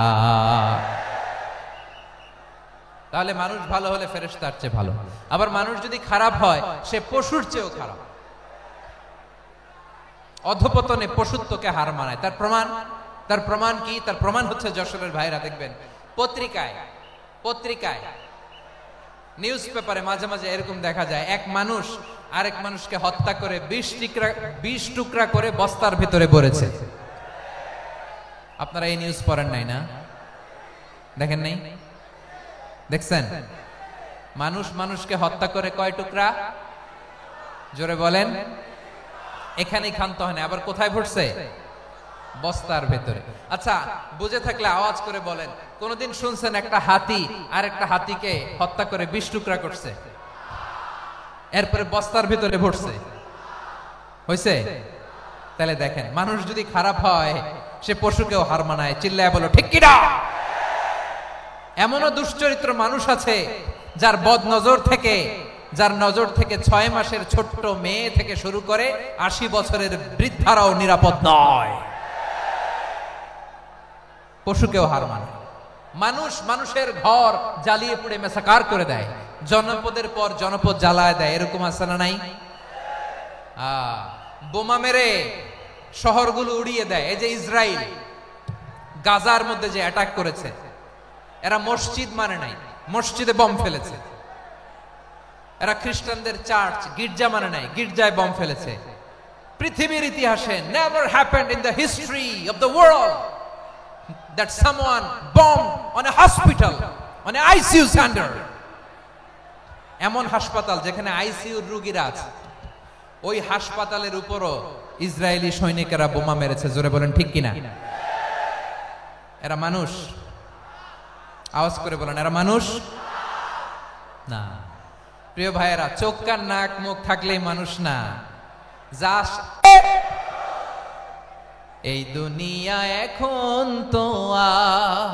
তাহলে মানুষ ভালো হলে ফেরেশতার চেয়ে ভালো, আবার মানুষ যদি খারাপ হয় সে পশুর চেয়েও খারাপ। অধপতনে পশুত্বকে হার মানায়। তার প্রমাণ, তার প্রমাণ কি? তার প্রমাণ হচ্ছে, যশোরের ভাইরা দেখবেন পত্রিকায় নিউজ পেপারে মাঝে মাঝে এরকম দেখা যায়, এক মানুষ আরেক মানুষকে হত্যা করে 20 টুকরা করে বস্তার ভিতরে ভরেছে। আপনারা এই নিউজ পড়েন নাই না? দেখেন নাই? দেখছেন? মানুষ মানুষকে হত্যা করে কয় টুকরা? জোরে বলেন। এখানেই ক্ষান্ত হয় না, আবার কোথায় ভরছে? বস্তার ভেতরে। আচ্ছা, বুঝে থাকলে আওয়াজ করে বলেন, কোনদিন শুনছেন একটা হাতি আর একটা হাতিকে হত্যা করে 20 টুকরা করছে, এরপরে বস্তার ভিতরে ভরছে? হইছে? তাহলে দেখেন, মানুষ যদি খারাপ হয় সে পশুকেও হার মানায়। চিল্লায় বলো ঠিক কি না? এমনও দুশ্চরিত্র মানুষ আছে যার যার নজর থেকে 6 মাসের ছোট্ট মেয়ে থেকে শুরু করে 80 বছরের বৃদ্ধারাও নিরাপদ নয়। পশুকেও হার মানায়। মানুষের ঘর জ্বালিয়ে পুড়ে মেসাকার করে দেয়, জনপদের পর জনপদ জ্বালায় দেয়। এরকম আছে না নাই? বোমা মেরে শহরগুলো উড়িয়ে দেয়। এই যে ইসরায়েল গাজার মধ্যে যে অ্যাটাক করেছে, এরা মসজিদ মানে নাই, মসজিদে বম ফেলেছে। এরা খ্রিস্টানদের চার্চ গির্জা মানে নাই, গির্জায় বম ফেলেছে। পৃথিবীর ইতিহাসে never happened in the history of the world that someone bombed on a hospital, on a ICU center. এমন হাসপাতাল যেখানে আইসিইউ রোগীরা আছে, ওই হাসপাতালের উপরও ইসরায়েলি সৈনিকেরা বোমা মেরেছে। জোরে বলেন ঠিক কিনা? এরা মানুষ? আওয়াজ করে বলেন, এরা মানুষ না। প্রিয় ভাইয়েরা, চোখ কান নাক মুখ থাকলেই মানুষ না। যা এই দুনিয়া এখন তো আর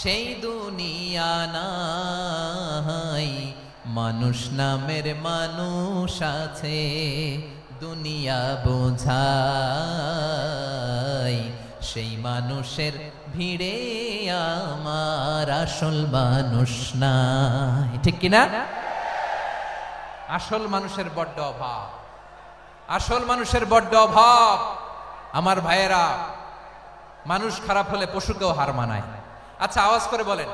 সেই দুনিয়া নাই, মানুষ নামের মানুষ আছে দুনিয়া বোঝাই, সেই মানুষের ভিড়ে আমার আসল মানুষ নাই। ঠিক কিনা? আসল মানুষের বড্ড অভাব, আসল মানুষের বড্ড অভাব। আমার ভাইয়েরা, মানুষ খারাপ হলে পশুকেও হার মানায়। আচ্ছা, আওয়াজ করে বলেন,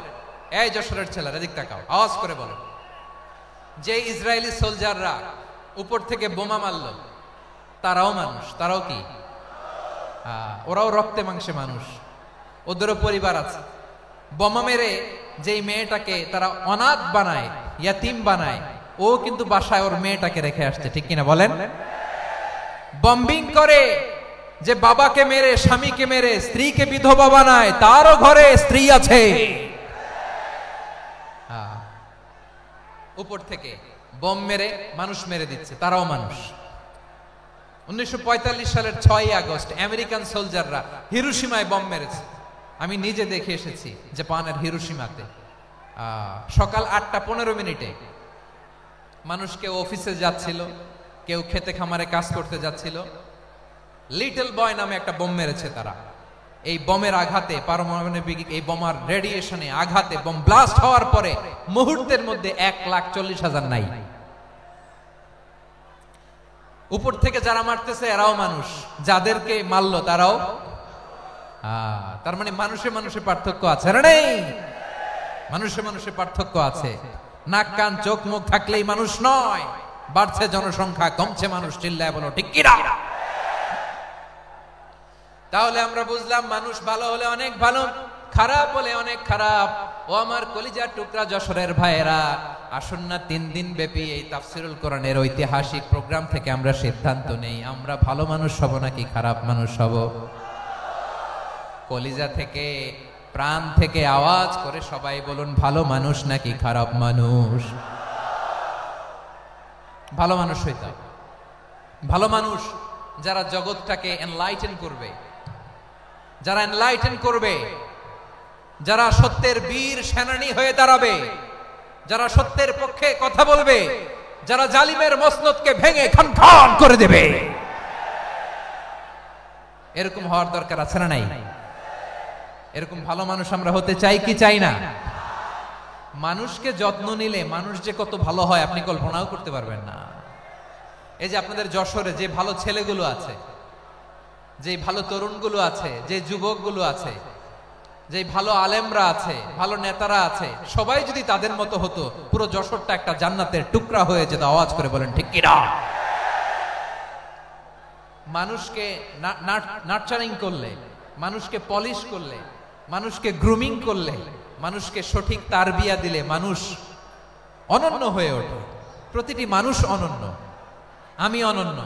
এই যশোরের ছেলেরা এদিক তাকাও, আওয়াজ করে বলেন, যে ইসরায়েলি সোলজাররা উপর থেকে বোমা মারল, তারাও মানুষ? তারাও কি? ওরাও রক্তে মাংসে মানুষ, ওদেরও পরিবার আছে। বোমা মেরে যেই মেয়েটাকে তারা অনাথ বানায়, ইয়াতিম বানায়, ও কিন্তু বাসায় ওর মেয়েটাকে রেখে আসছে। ঠিক কিনা বলেন? বম্বিং করে যে বাবাকে মেরে, স্বামীকে মেরে স্ত্রীকে বিধবা বানায়, তারও ঘরে স্ত্রী আছে। উপর থেকে বম মেরে মানুষ মেরে দিচ্ছে, তারাও মানুষ। 1945 সালের 6 আগস্ট আমেরিকান সোলজাররা হিরোশিমায় বম মেরেছে। আমি নিজে দেখে এসেছি জাপানের হিরোশিমাতে। সকাল 8:15 মানুষ কেউ অফিসে যাচ্ছিল, কেউ খেতে খামারে কাজ করতে যাচ্ছিল। লিটল বয় নামে একটা বোম মেরেছে তারা। এই বোমের আঘাতে, পারমাণবিক এই বোমার রেডিয়েশনে আঘাতে বোম ব্লাস্ট হওয়ার পরে মুহূর্তের মধ্যে 1,40,000 নাই। উপর থেকে যারা মারতেছে এরাও মানুষ, যাদেরকে মারলো তারাও। তার মানে মানুষে মানুষে পার্থক্য আছে না? নেই? মানুষে মানুষে পার্থক্য আছে। নাক কান চোখ মুখ থাকলেই মানুষ নয়। বাড়ছে জনসংখ্যা, কমছে মানুষ। চিল্লায় বলো ঠিক কিনা? তাহলে আমরা বুঝলাম, মানুষ ভালো হলে অনেক ভালো, খারাপ হলে অনেক খারাপ। ও আমার কলিজার টুকরা যশোরের ভাইয়েরা, আসুন না 3 দিন ব্যাপী এই তাফসিরুল কোরআনের ঐতিহাসিক প্রোগ্রাম থেকে আমরা সিদ্ধান্ত নেই, আমরা ভালো মানুষ হব নাকি খারাপ মানুষ হব। কলিজা থেকে, প্রাণ থেকে আওয়াজ করে সবাই বলুন, ভালো মানুষ নাকি খারাপ মানুষ? ভালো মানুষ হইতে হবে। ভালো মানুষ যারা জগৎটাকে এনলাইটেন করবে, যারা এনলাইটেন করবে, যারা সত্যের বীর সেনানী হয়ে দাঁড়াবে, যারা সত্যের পক্ষে কথা বলবে, যারা জালিমের মসনদকে ভেঙে খান খান করে দেবে। এরকম হওয়ার দরকার আছে না নাই? এরকম ভালো মানুষ আমরা হতে চাই কি চাই না? মানুষকে যত্ন নিলে মানুষ যে কত ভালো হয় আপনি কল্পনাও করতে পারবেন না। এই যে আপনাদের যশোরে যে ভালো ছেলেগুলো আছে, যে ভালো তরুণগুলো আছে, যে যুবকগুলো আছে, যে ভালো আলেমরা আছে, ভালো নেতারা আছে, সবাই যদি তাদের মতো হতো, পুরো যশোরটা একটা জান্নাতের টুকরা হয়ে যেত। আওয়াজ করে বলেন ঠিক কিনা? মানুষকে নার্চারিং করলে, মানুষকে পলিশ করলে, মানুষকে গ্রুমিং করলে, মানুষকে সঠিক তারবিয়া দিলে মানুষ অনন্য হয়ে ওঠে। প্রতিটি মানুষ অনন্য। আমি অনন্য,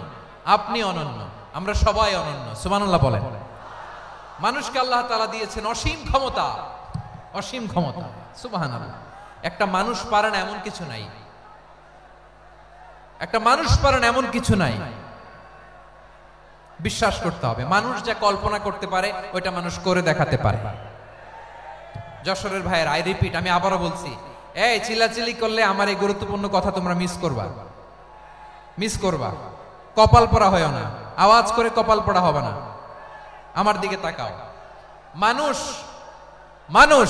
আপনি অনন্য, আমরা সবাই অনন্য। সুবহানাল্লাহ বলেন। মানুষকে আল্লাহ তাআলা দিয়েছেন অসীম ক্ষমতা, অসীম ক্ষমতা। সুবহানাল্লাহ। একটা মানুষ পারে না এমন কিছু নাই, একটা মানুষ পারে না এমন কিছু নাই। বিশ্বাস করতে হবে, মানুষ যা কল্পনা করতে পারে ওইটা মানুষ করে দেখাতে পারে। যশোরের ভাইয়ের, আই রিপিট, আমি আবারও বলছি, এই চিল্লাচিল্লি করলে আমার এই গুরুত্বপূর্ণ কথা তোমরা মিস করবা, মিস করবা। কপাল পড়া হয় না, আওয়াজ করে কপাল পড়া হবে না। আমার দিকে তাকাও। মানুষ মানুষ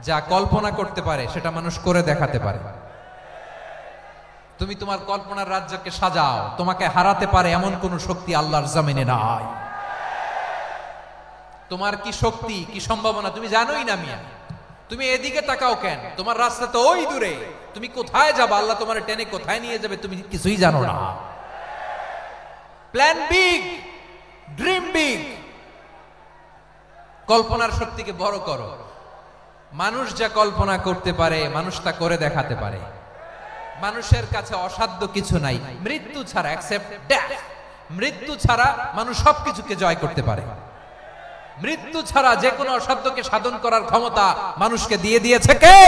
যা কল্পনা করতে পারে সেটা মানুষ করে দেখাতে পারে। তুমি তোমার কল্পনার রাজ্যকে সাজাও, তোমাকে হারাতে পারে এমন কোন শক্তি আল্লাহর জমিনে নাই। তোমার কি শক্তি, কি সম্ভাবনা তুমি জানোই না মিয়া। তুমি এদিকে তাকাও কেন? তোমার রাস্তা তো ওই দূরে, তুমি কোথায় যাবে, আল্লাহ তোমার টেনে কোথায় নিয়ে যাবে তুমি কিছুই জানো না। প্ল্যান বিগ, ড্রিম বিগ, কল্পনার শক্তিকে বড় করো। মানুষ যা কল্পনা করতে পারে মানুষ তা করে দেখাতে পারে। মানুষের কাছে অসাধ্য কিছু নাই, মৃত্যু ছাড়া, এক্সেপ্ট ডেথ, মৃত্যু ছাড়া মানুষ সবকিছুকে জয় করতে পারে। মৃত্যু ছাড়া যে কোনো অসাধ্যকে সাধন করার ক্ষমতা মানুষকে দিয়ে দিয়েছে কে?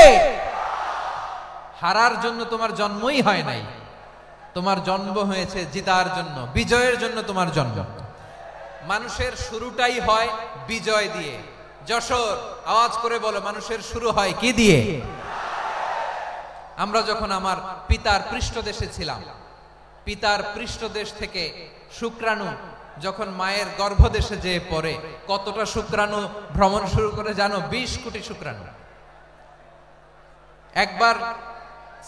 হারার জন্য তোমার জন্মই হয় নাই, তোমার জন্ম হয়েছে জিতার জন্য, বিজয়ের জন্য তোমার জন্ম। মানুষের শুরুটাই হয় বিজয় দিয়ে। যশোর, আওয়াজ করে বলো, মানুষের শুরু হয় কি দিয়ে? আমরা যখন আমার পিতার পৃষ্ঠদেশে ছিলাম, পিতার পৃষ্ঠদেশ থেকে শুক্রাণু যখন মায়ের গর্ভদেশে যেয়ে পড়ে, কতটা শুক্রাণু ভ্রমণ শুরু করে জানো? 20 কোটি শুক্রাণু। একবার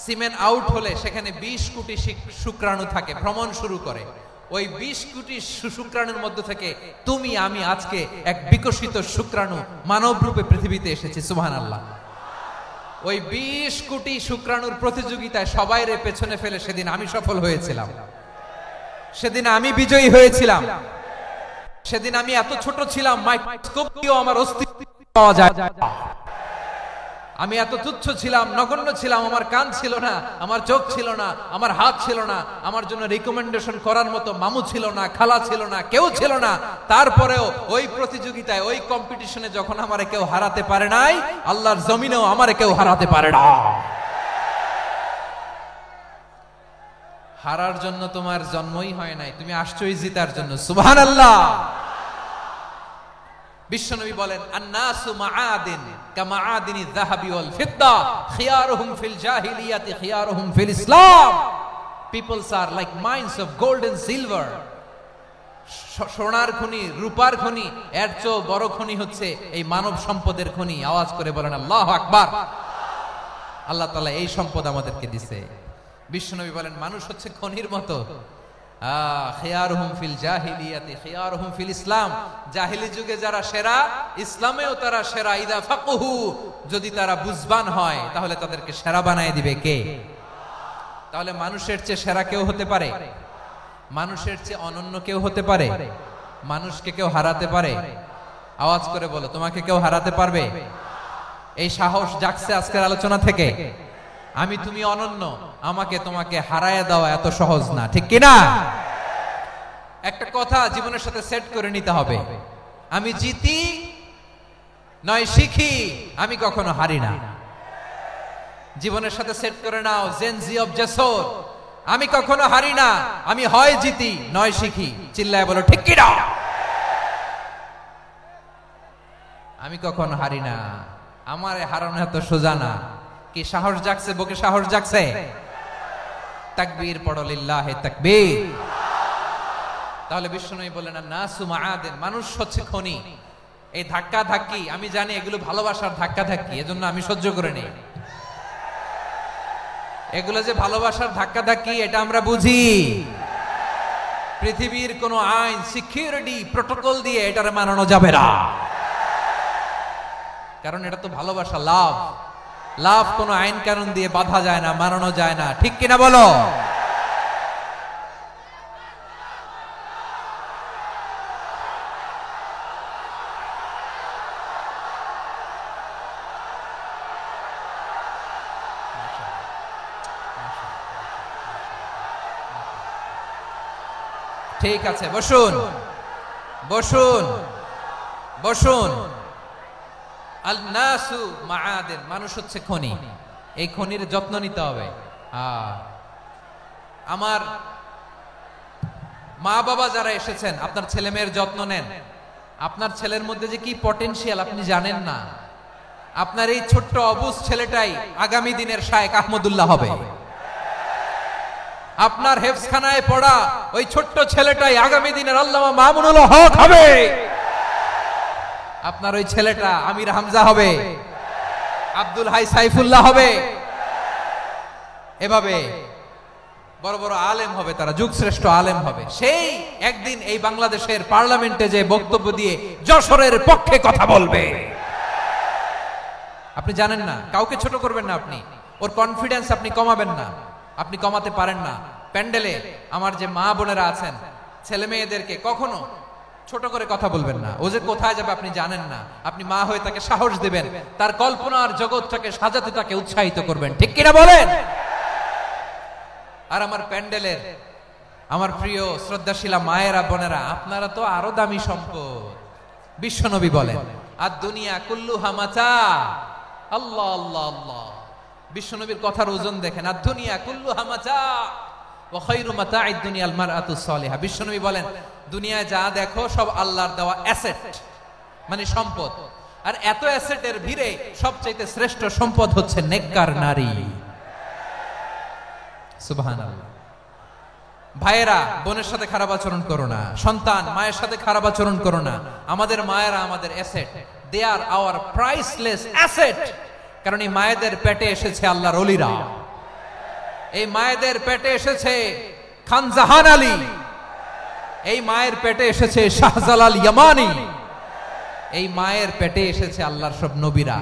সিমেন আউট হলে সেখানে 20 কোটি শুক্রাণু থাকে, ভ্রমণ শুরু করে। ওই 20 কোটি শুক্রাণুর মধ্যে থেকে তুমি আমি আজকে এক বিকশিত শুক্রাণু মানব রূপে পৃথিবীতে এসেছি। সুবহানাল্লাহ। ওই 20 কোটি শুক্রাণুর প্রতিযোগিতায় সবাইরে পেছনে ফেলে সেদিন আমি সফল হয়েছিলাম, সেদিন আমি বিজয়ী হয়েছিলাম। সেদিন আমি এত ছোট ছিলাম, মাইক্রোস্কোপ দিয়েও আমার অস্তিত্ব পাওয়া যায়। আমি এত তুচ্ছ ছিলাম, নগণ্য ছিলাম, আমার কান ছিল না, আমার চোখ ছিল না, আমার হাত ছিল না, আমার জন্য রিকমেন্ডেশন করার মতো মামু ছিল না, খালা ছিল না, কেউ ছিল না। তারপরেও ওই প্রতিযোগিতায়, ওই কম্পিটিশনে যখন আমারে কেউ হারাতে পারে নাই, আল্লাহর জমিনেও আমারে কেউ হারাতে পারে না। হারার জন্য তোমার জন্মই হয় নাই, তুমি আসছোই জিতার জন্য। সুবহানাল্লাহ। বিশ্বনবী বলেন, আন-নাসু মাআদিন কামাআদিনিয যাহাবি ওয়াল ফিদ্দা খিয়ারুহুম ফিল জাহিলিয়াতি খিয়ারুহুম ফিল ইসলাম। Peoples are like mines of gold and silver. সোনার খনি, রূপার খনি, এর চেয়ে বড় খনি হচ্ছে এই মানব সম্পদের খনি। আওয়াজ করে বলেন আল্লাহু আকবার। আল্লাহ তাআলা এই সম্পদ আমাদেরকে দিয়েছে। বিশ্বনবী বলেন, মানুষ হচ্ছে খনির মতো। খিয়ারুহুম ফিল জাহিলিয়াতি খিয়ারুহুম ফিল ইসলাম। জাহিলি যুগে যারা সেরা, ইসলামেও তারা সেরা। ইদা ফাকহু, যদি তারা বুঝবান হয় তাহলে তাদেরকে সেরা বানায় দিবে কে? তাহলে মানুষের চেয়ে সেরা কেউ হতে পারে? মানুষের চেয়ে অনন্য কেউ হতে পারে? মানুষকে কেউ হারাতে পারে? আওয়াজ করে বলো, তোমাকে কেউ হারাতে পারবে? এই সাহস জাগছে আজকের আলোচনা থেকে। আমি তুমি অনন্য, আমাকে তোমাকে হারায় দেওয়া এত সহজ না, ঠিক কিনা? একটা কথা জীবনের সাথে সেট করে নিতে হবে, আমি জিতি নয় শিখি, আমি কখনো হারি না। জীবনের সাথে সেট করে নাও, জেনজি অফ যশোর, আমি কখনো হারি না, আমি হয় জিতি নয় শিখি। চিল্লায় বলো ঠিক কিনা? আমি কখনো হারি না, আমার হারানো এত সোজা না। কি সাহস জাগছে? বুকে সাহস জাগছে? তাকবীর পড়ো, লিল্লাহি তাকবীর। তাহলে বিশ্বনবী বলেন, নাসু মাআদিন, মানুষ হচ্ছে খনি। এই ধাক্কা ধাক্কি, আমি জানি এগুলো ভালোবাসার ধাক্কা ধাক্কি, এজন্য আমি সহ্য করে নেই। এগুলো যে ভালোবাসার ধাক্কা ধাক্কি এটা আমরা বুঝি। পৃথিবীর কোন আইন, সিকিউরিটি প্রটোকল দিয়ে এটারে মানানো যাবে না, কারণ এটা তো ভালোবাসা, লাভ। লাভ কোন আইন কানুন দিয়ে বাধা যায় না, মানানো যায় না, ঠিক কিনা বলো? ঠিক আছে, বসুন বসুন। বসুন। আল নাসু মাআদিন, মানুষ হচ্ছে খনি, এই খনির যত্ন নিতে হবে। আমার মা বাবা যারা এসেছেন, আপনার ছেলে মেয়ের যত্ন নেন। আপনার ছেলের মধ্যে যে কি পটেনশিয়াল আপনি জানেন না। আপনার এই ছোট্ট অবুজ ছেলেটাই আগামী দিনের শায়েখ আহমদুল্লাহ হবে। আপনার হেফজখানায় পড়া ওই ছোট্ট ছেলেটাই আগামী দিনের আল্লামা মামুনুল হক হবে। আপনার ওই ছেলেটা আমির হামজা হবে, আব্দুল হাই সাইফুল্লাহ হবে। এভাবে বড় বড় আলেম হবে, তারা যুগশ্রেষ্ঠ আলেম হবে। সেই একদিন এই বাংলাদেশের পার্লামেন্টে যে বক্তব্য দিয়ে যশোরের পক্ষে কথা বলবে। আপনি জানেন না, কাউকে ছোট করবেন না আপনি, ওর কনফিডেন্স আপনি কমাবেন না, আপনি কমাতে পারেন না। প্যান্ডেলে আমার যে মা বোনেরা আছেন, ছেলে মেয়েদেরকে কখনো ছোট করে কথা বলবেন না। ও যে কোথায় যাবে আপনি জানেন না, আপনি মা হয়ে তাকে সাহস দিবেন, তার কল্পনার জগৎটাকে সাজাতে তাকে উৎসাহিত করবেন, ঠিক কিনা বলেন? আর আমার প্যান্ডেলের আমার প্রিয় শ্রদ্ধাশীলা মায়েরা বোনেরা, আপনারা তো আরো দামি সম্পদ। বিশ্বনবী বলেন, আর দুনিয়া কুল্লুহা মাতা। আল্লাহ আল্লাহ আল্লাহ, বিশ্বনবীর কথার ওজন দেখেন। আর দুনিয়া কুল্লুহা মাতা ওয়া খায়রু মাতা'আদ দুনিয়া আল মারআতুস সালিহা। বিশ্বনবী বলেন, দুনিয়ায় যা দেখো সব আল্লাহর দেওয়া অ্যাসেট, মানে সম্পদ। আর এত অ্যাসেটের ভিড়ে সবচেয়ে শ্রেষ্ঠ সম্পদ হচ্ছে নেককার নারী। সুবহানাল্লাহ। ভাইয়েরা বোনের সাথে খারাপ আচরণ করো না, সন্তান মায়ের সাথে খারাপ আচরণ করো না। আমাদের মায়েরা আমাদের asset, they are our priceless asset. কারণ এই মায়েদের পেটে এসেছে আল্লাহর ওলিরা, এই মায়েদের পেটে এসেছে খান জাহান আলী, এই মায়ের পেটে এসেছে শাহজালাল ইয়ামানি, এই মায়ের পেটে এসেছে আল্লাহর সব নবীরা।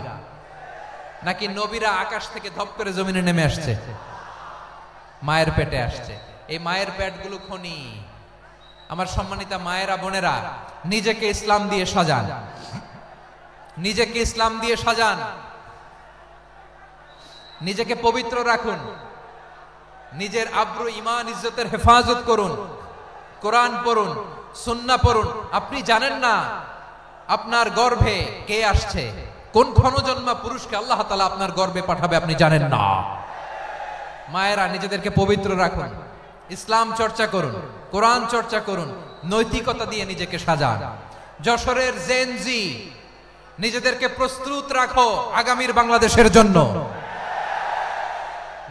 নাকি নবীরা আকাশ থেকে ধপ করে জমিনে নেমে আসছে? মায়ের পেটে আসছে। এই মায়ের পেটগুলো খনি। আমার সম্মানিতা মায়েরা বোনেরা, নিজেকে ইসলাম দিয়ে সাজান, নিজেকে ইসলাম দিয়ে সাজান, নিজেকে পবিত্র রাখুন, নিজের আব্রু ইমান ইজ্জতের হেফাজত করুন, কোরআন পড়ুন, সুন্নাহ পড়ুন। আপনি জানেন না আপনার গর্ভে কে আসছে, কোন ক্ষণজন্মা পুরুষকে আল্লাহ তাআলা আপনার গর্ভে পাঠাবে আপনি জানেন না। মায়েরা নিজেদেরকে পবিত্র রাখুন, ইসলাম চর্চা করুন, কোরআন চর্চা করুন, নৈতিকতা দিয়ে নিজেকে সাজান। যশোরের জেনজি, নিজেদেরকে প্রস্তুত রাখো আগামীর বাংলাদেশের জন্য।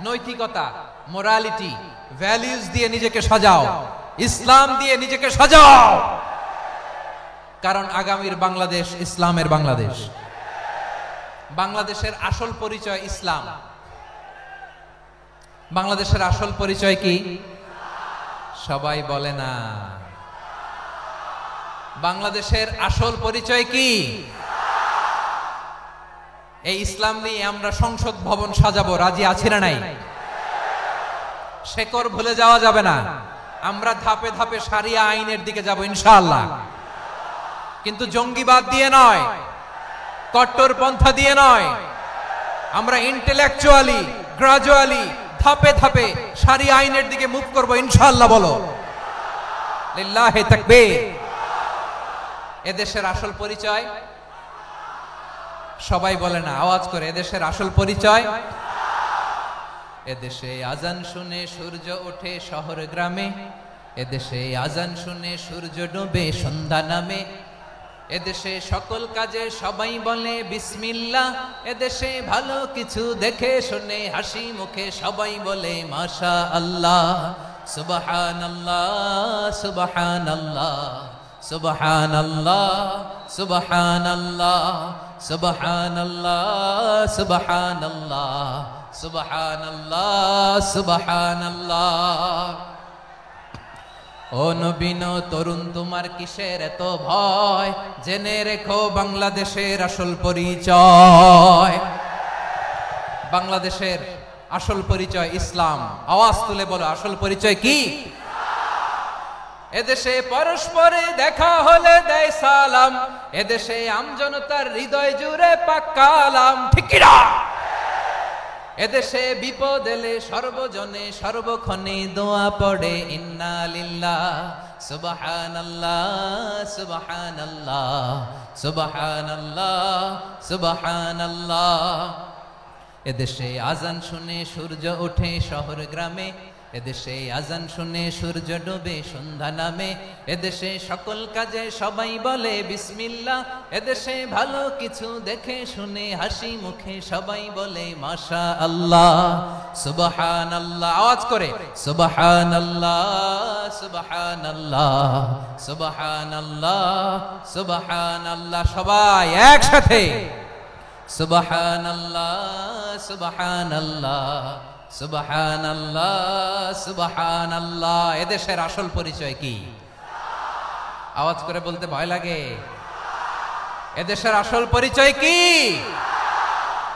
নৈতিকতা, মোরালিটি, ভ্যালিউজ দিয়ে নিজেকে সাজাও, ইসলাম দিয়ে নিজেকে সাজাও। কারণ আগামীর বাংলাদেশ ইসলামের বাংলাদেশ। বাংলাদেশের আসল পরিচয় ইসলাম। বাংলাদেশের আসল পরিচয় কি? সবাই বলে না। বাংলাদেশের আসল পরিচয় কি? এই ইসলাম নিয়ে আমরা সংসদ ভবন সাজাবো, রাজি আছি না নাই? শেকড় ভুলে যাওয়া যাবে না। আমরা ধাপে ধাপে শারিয়া আইনের দিকে যাব ইনশাআল্লাহ, কিন্তু জঙ্গিবাদ দিয়ে নয়, কট্টরপন্থা দিয়ে নয়। আমরা ইন্টেলেকচুয়ালি, গ্রাজুয়ালি, ধাপে ধাপে শারিয়া আইনের দিকে মুভ করব ইনশাআল্লাহ। বলো লিল্লাহি তাকবীর। এদেশের আসল পরিচয় সবাই বলে না, আওয়াজ করে, এদেশের আসল পরিচয়। এদেশে আজান শুনে সূর্য ওঠে শহর গ্রামে, এদেশে আজান শুনে সূর্য ডুবে সন্ধ্যা নামে, এদেশে সকল কাজে সবাই বলে বিসমিল্লাহ, এদেশে ভালো কিছু দেখে শুনে হাসি মুখে সবাই বলে মাশা আল্লাহ, সুবহানাল্লাহ সুবহানাল্লাহ সুবহানাল্লাহ সুবহানাল্লাহ সুবহানাল্লাহ সুবহানাল্লাহ সুবহানাল্লাহ সুবহানাল্লাহ। ও নবীন তরুণ, তোমার কিসের এত ভয়? জেনে রেখো বাংলাদেশের আসল পরিচয়। বাংলাদেশের আসল পরিচয় ইসলাম। আওয়াজ তুলে বলো, আসল পরিচয় কি? এদেশে পরস্পরে দেখা হলে দেয় সালাম, এদেশে আমজনতার হৃদয় জুড়ে পাক্কালাম, ঠিক কি না? এদেশে বিপদ এলে সর্বজনে সর্বক্ষণে দোয়া পড়ে ইন্না লিল্লাহ সুবহানাল্লাহ সুবহানাল্লাহ সুবহানাল্লাহ সুবহানাল্লাহ। এদেশে আজান শুনে সূর্য ওঠে শহর গ্রামে, এদেশে আজান শুনে সূর্য ডোবে সন্ধ্যা নামে, এদেশে সকল কাজে সবাই বলে বিসমিল্লাহ, এদেশে ভালো কিছু দেখে শুনে হাসি মুখে সবাই বলে মাশা আল্লাহ সুবহানাল্লাহ। আওয়াজ করে সুবহানাল্লাহ সুবহানাল্লাহ সুবহানাল্লাহ সুবহানাল্লাহ। সবাই একসাথে সুবহানাল্লাহ সুবহানাল্লাহ সুবহানাল্লাহ সুবহানাল্লাহ। এদেশের আসল পরিচয় কি? আওয়াজ করে বলতে ভয় লাগে। এদেশের আসল পরিচয় কি?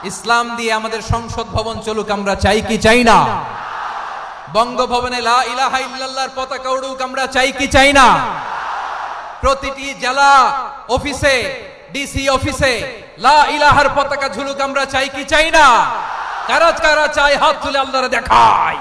ইসলাম দিয়ে আমাদের সংসদ ভবন চলুক, আমরা চাই কি চাই না? বঙ্গভবনে লা ইলাহা ইল্লাল্লাহর পতাকা উড়ুক, আমরা চাই কি চাই না? প্রতিটি জেলা অফিসে, ডিসি অফিসে লা ইলাহার পতাকা ঝুলুক, আমরা চাই কি চাই না? কারা কারা চাই হাত তুলে আল্লাহরে দেখায়।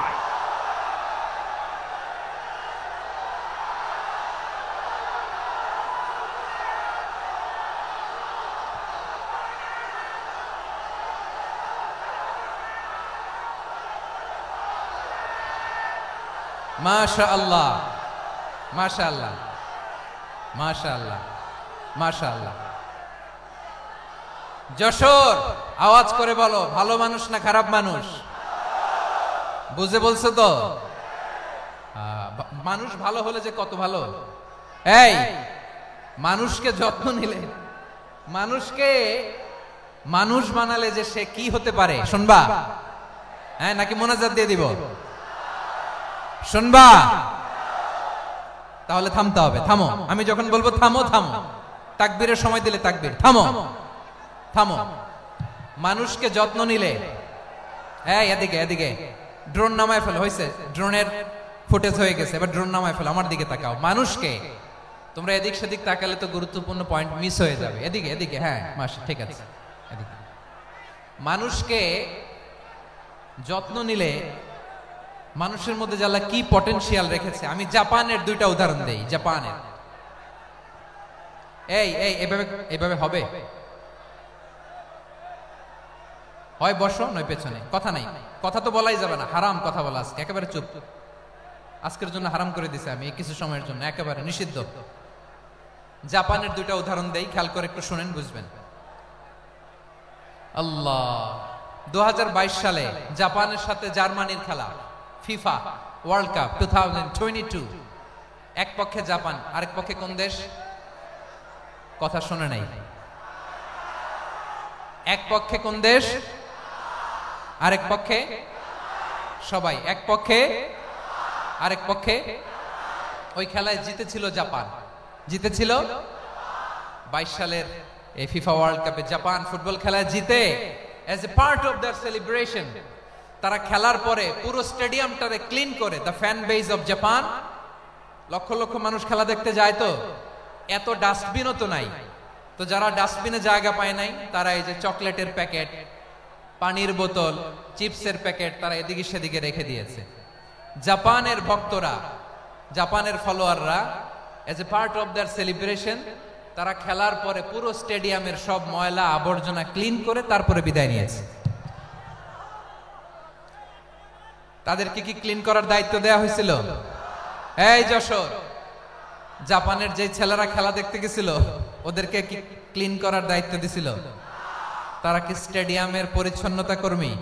মাশাআল্লাহ মাশাআল্লাহ মাশাআল্লাহ মাশাআল্লাহ। যশোর, আওয়াজ করে বলো, ভালো মানুষ না খারাপ মানুষ? বুঝে বলছো তো? মানুষ ভালো হলে যে কত ভালো। এই মানুষকে যত্ন নিলে, মানুষকে মানুষ বানালে যে সে কি হতে পারে শুনবা? হ্যাঁ, নাকি মোনাজাত দিয়ে দিব? শুনবা? তাহলে থামতে হবে। থামো, আমি যখন বলবো থামো থামো, তাকবীরের সময় দিলে তাকবীর, থামো থামো। মানুষকে যত্ন নিলে, এই এদিকে এদিকে, ড্রোন নামায় ফেল। হয়েছে, ড্রোনের ফুটেজ হয়ে গেছে, এবার ড্রোন নামায় ফেল। আমার দিকে তাকাও। মানুষকে, তোমরা এদিক সেদিক তাকালে তো গুরুত্বপূর্ণ পয়েন্ট মিস হয়ে যাবে। এদিকে এদিকে, হ্যাঁ মাস ঠিক আছে, এদিকে। মানুষকে যত্ন নিলে মানুষের মধ্যে যারা কি পটেনশিয়াল রেখেছে। আমি জাপানের দুইটা উদাহরণ দেই। জাপানের, এই এই এভাবে এভাবে হবে, হয় বসো নয় পেছনে, কথা নাই, কথা তো বলাই যাবে না, হারাম কথা বলা। আজকে একেবারে চুপ, আজকের জন্য হারাম করে দিছে আমি কিছু সময়ের জন্য, একেবারে নিষিদ্ধ। জাপানের দুইটা উদাহরণ দেই, খেয়াল করে একটু শুনেন, বুঝবেন। আল্লাহ, 2022 সালে জাপানের সাথে জার্মানির খেলা, ফিফা ওয়ার্ল্ড কাপ 2022। এক পক্ষে জাপান, আরেক পক্ষে কোন দেশ? কথা শুনে নাই। এক পক্ষে কোন দেশ? আরেক পক্ষে সবাই। এক পক্ষে আরেক পক্ষে। ওই খেলায় জিতেছিল জাপান, জিতেছিল 22 সালের এই ফিফা ওয়ার্ল্ড কাপে জাপান ফুটবল খেলায় জিতে। As a part of their celebration, তারা খেলার পরে পুরো স্টেডিয়ামটারে ক্লিন করে, the fan base of Japan. লক্ষ লক্ষ মানুষ খেলা দেখতে যায়, তো এত ডাস্টবিনও তো নাই। তো যারা ডাস্টবিনে জায়গা পায় নাই, তারা এই যে চকলেটের প্যাকেট, পানির বোতল, চিপসের প্যাকেট তারা এদিকে সেদিকে রেখে দিয়েছে। জাপানের ভক্তরা, জাপানের ফলোয়াররা, as a part of their celebration, তারা খেলার পরে পুরো স্টেডিয়ামের সব ময়লা আবর্জনা ক্লিন করে তারপরে বিদায় নিয়েছে। তাদেরকে কি ক্লিন করার দায়িত্ব দেয়া হয়েছিল? এই যশোর, জাপানের যে ছেলেরা খেলা দেখতে গেছিল, ওদেরকে কি ক্লিন করার দায়িত্ব দিছিল? তারা কি স্টেডিয়ামের পরিচ্ছন্নতা কর্মী?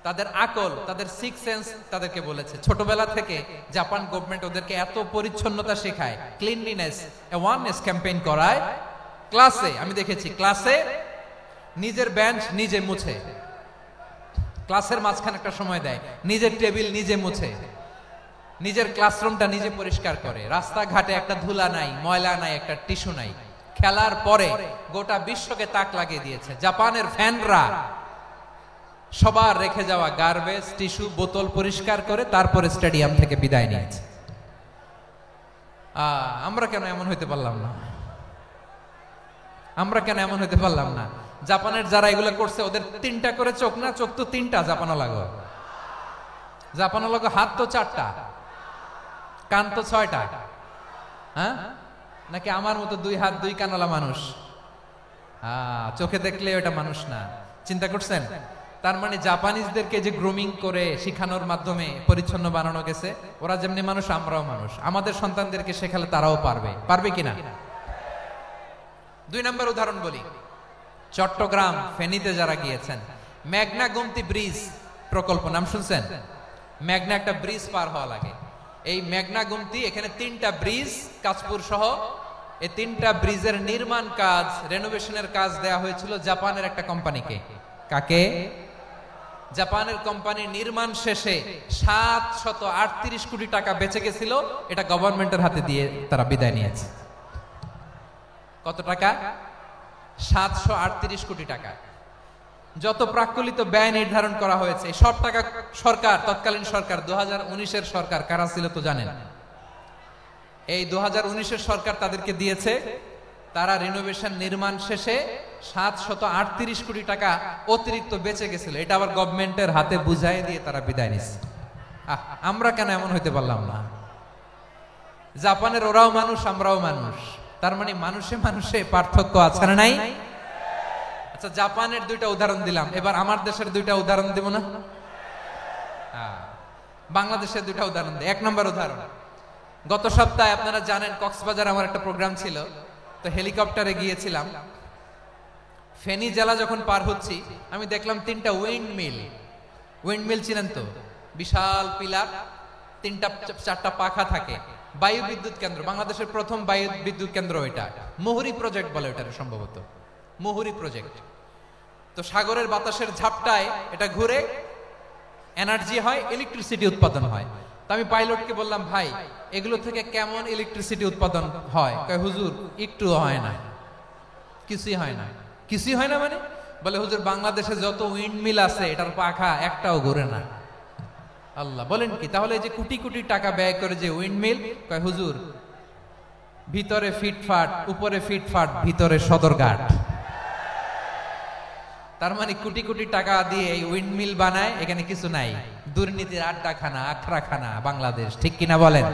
তাদের আকল, তাদের সিক্স সেন্স তাদেরকে বলেছে। ছোটবেলা থেকে জাপান গভর্নমেন্ট ওদেরকে এত পরিচ্ছন্নতা শেখায়, ক্লিনলিনেস অ্যাওয়ারনেস ক্যাম্পেইন করায়। ক্লাসে আমি দেখেছি, ক্লাসে নিজের বেঞ্চ নিজে মুছে, ক্লাসের মাঝখানে একটা সময় দেয়, নিজের টেবিল নিজে মুছে, নিজের ক্লাসরুমটা নিজে পরিষ্কার করে। রাস্তাঘাটে একটা ধুলা নাই, ময়লা নাই, একটা টিস্যু নাই। খেলার পরে গোটা বিশ্বকে তাক লাগিয়ে দিয়েছে। জাপানের ফ্যানরা সবার রেখে যাওয়া গার্বেজ, টিস্যু, বোতল পরিষ্কার করে তারপরে স্টেডিয়াম থেকে বিদায় নিয়েছে। আমরা কেন এমন হইতে পারলাম না? আমরা কেন এমন হইতে পারলাম না? জাপানের যারা এগুলো করছে ওদের 3টা করে চোখ না, চোখ তো 3টা, জাপানো লাগো, জাপানো লাগো, হাত তো 4টা, কান তো 6টা। হ্যাঁ, নাকি আমার মতো 2 হাত 2 কানওয়ালা মানুষ? চোখে দেখলে ওটা মানুষ না। চিন্তা করছেন? তার মানে জাপানিজদেরকে যে গ্রুমিং করে শিখানোর মাধ্যমে পরিচ্ছন্ন বানানো গেছে, ওরা যেমনি মানুষ আমরাও মানুষ, আমাদের সন্তানদেরকে শেখালে তারাও পারবে। পারবে কিনা? 2 নম্বর উদাহরণ বলি, চট্টগ্রাম ফেনীতে যারা গিয়েছেন, মেঘনা গোমতী ব্রিজ প্রকল্প নাম শুনছেন? মেঘনা একটা ব্রিজ পার হওয়া লাগে, এই মেঘনা গোমতী, এখানে 3টা ব্রিজ কাঁচপুর সহ, এই 3টা ব্রিজের নির্মাণ কাজ, রেনোভেশনের কাজ দেয়া হয়েছিল জাপানের একটা কোম্পানিকে। কাকে? জাপানের কোম্পানি। নির্মাণ শেষে 738 কোটি টাকা বেঁচে গেছিল, এটা গভর্নমেন্টের হাতে দিয়ে তারা বিদায় নিয়েছে। কত টাকা? 738 কোটি টাকা। যত প্রাক্কলিত ব্যয় নির্ধারণ করা হয়েছে, সব টাকা সরকার, তৎকালীন সরকার 2019-এর সরকার, কারা ছিল তো জানেন? এই 2019-এর সরকার তাদেরকে দিয়েছে। তারা রিনোভেশন নির্মাণ শেষে 738 কোটি টাকা অতিরিক্ত বেঁচে গেছিল, এটা আবার গভর্নমেন্টের হাতে বুঝাই দিয়ে তারা বিদায় নিচ্ছে। আমরা কেন এমন হইতে পারলাম না? জাপানের ওরাও মানুষ, আমরাও মানুষ, তার মানে মানুষে মানুষে পার্থক্য আছে না নাই? আচ্ছা, জাপানের 2টা উদাহরণ দিলাম, এবার আমার দেশের 2টা উদাহরণ দেব না? বাংলাদেশের 2টা উদাহরণ দিই। 1 নম্বর উদাহরণ, গত সপ্তাহে আপনারা জানেন কক্সবাজার আমার একটা প্রোগ্রাম ছিল, তো হেলিকপ্টারে গিয়েছিলাম। ফেনী জেলা যখন পার হচ্ছি, আমি দেখলাম 3টা উইন্ডমিল। উইন্ডমিল চিনেন তো? বিশাল পিলার, 3টা 4টা পাখা থাকে, বায়ু বিদ্যুৎ কেন্দ্র, বাংলাদেশের প্রথম বায়ু বিদ্যুৎ কেন্দ্র এটা। মুহুরী প্রজেক্ট বলে এটা, সম্ভবত মুহুরী প্রজেক্ট। তো সাগরের বাতাসের ঝাপটায় এটা ঘুরে এনার্জি হয়, ইলেকট্রিসিটি উৎপাদন হয়। তো আমি পাইলটকে বললাম, ভাই এগুলো থেকে কেমন ইলেকট্রিসিটি উৎপাদন হয়? কয়, হুজুর একটু হয় না, কিছুই হয় না। কিছুই হয় না মানে? বলে, হুজুর বাংলাদেশে যত উইন্ডমিল আছে এটার পাখা একটাও ঘুরে না। আল্লাহ, বলেন কি? তাহলে এই যে কোটি কোটি টাকা ব্যয় করে যে উইন্ডমিল, কয় হুজুর ভিতরে ফিটফাট, উপরে ফিটফাট, ভিতরে সদরঘাট। তার মানে কোটি কোটি টাকা দিয়ে এই উইন্ডমিল বানায়, এখানে কিছু নাই। দুর্নীতির আড্ডাখানা, আখড়াখানা বাংলাদেশ, ঠিক কিনা বলেন?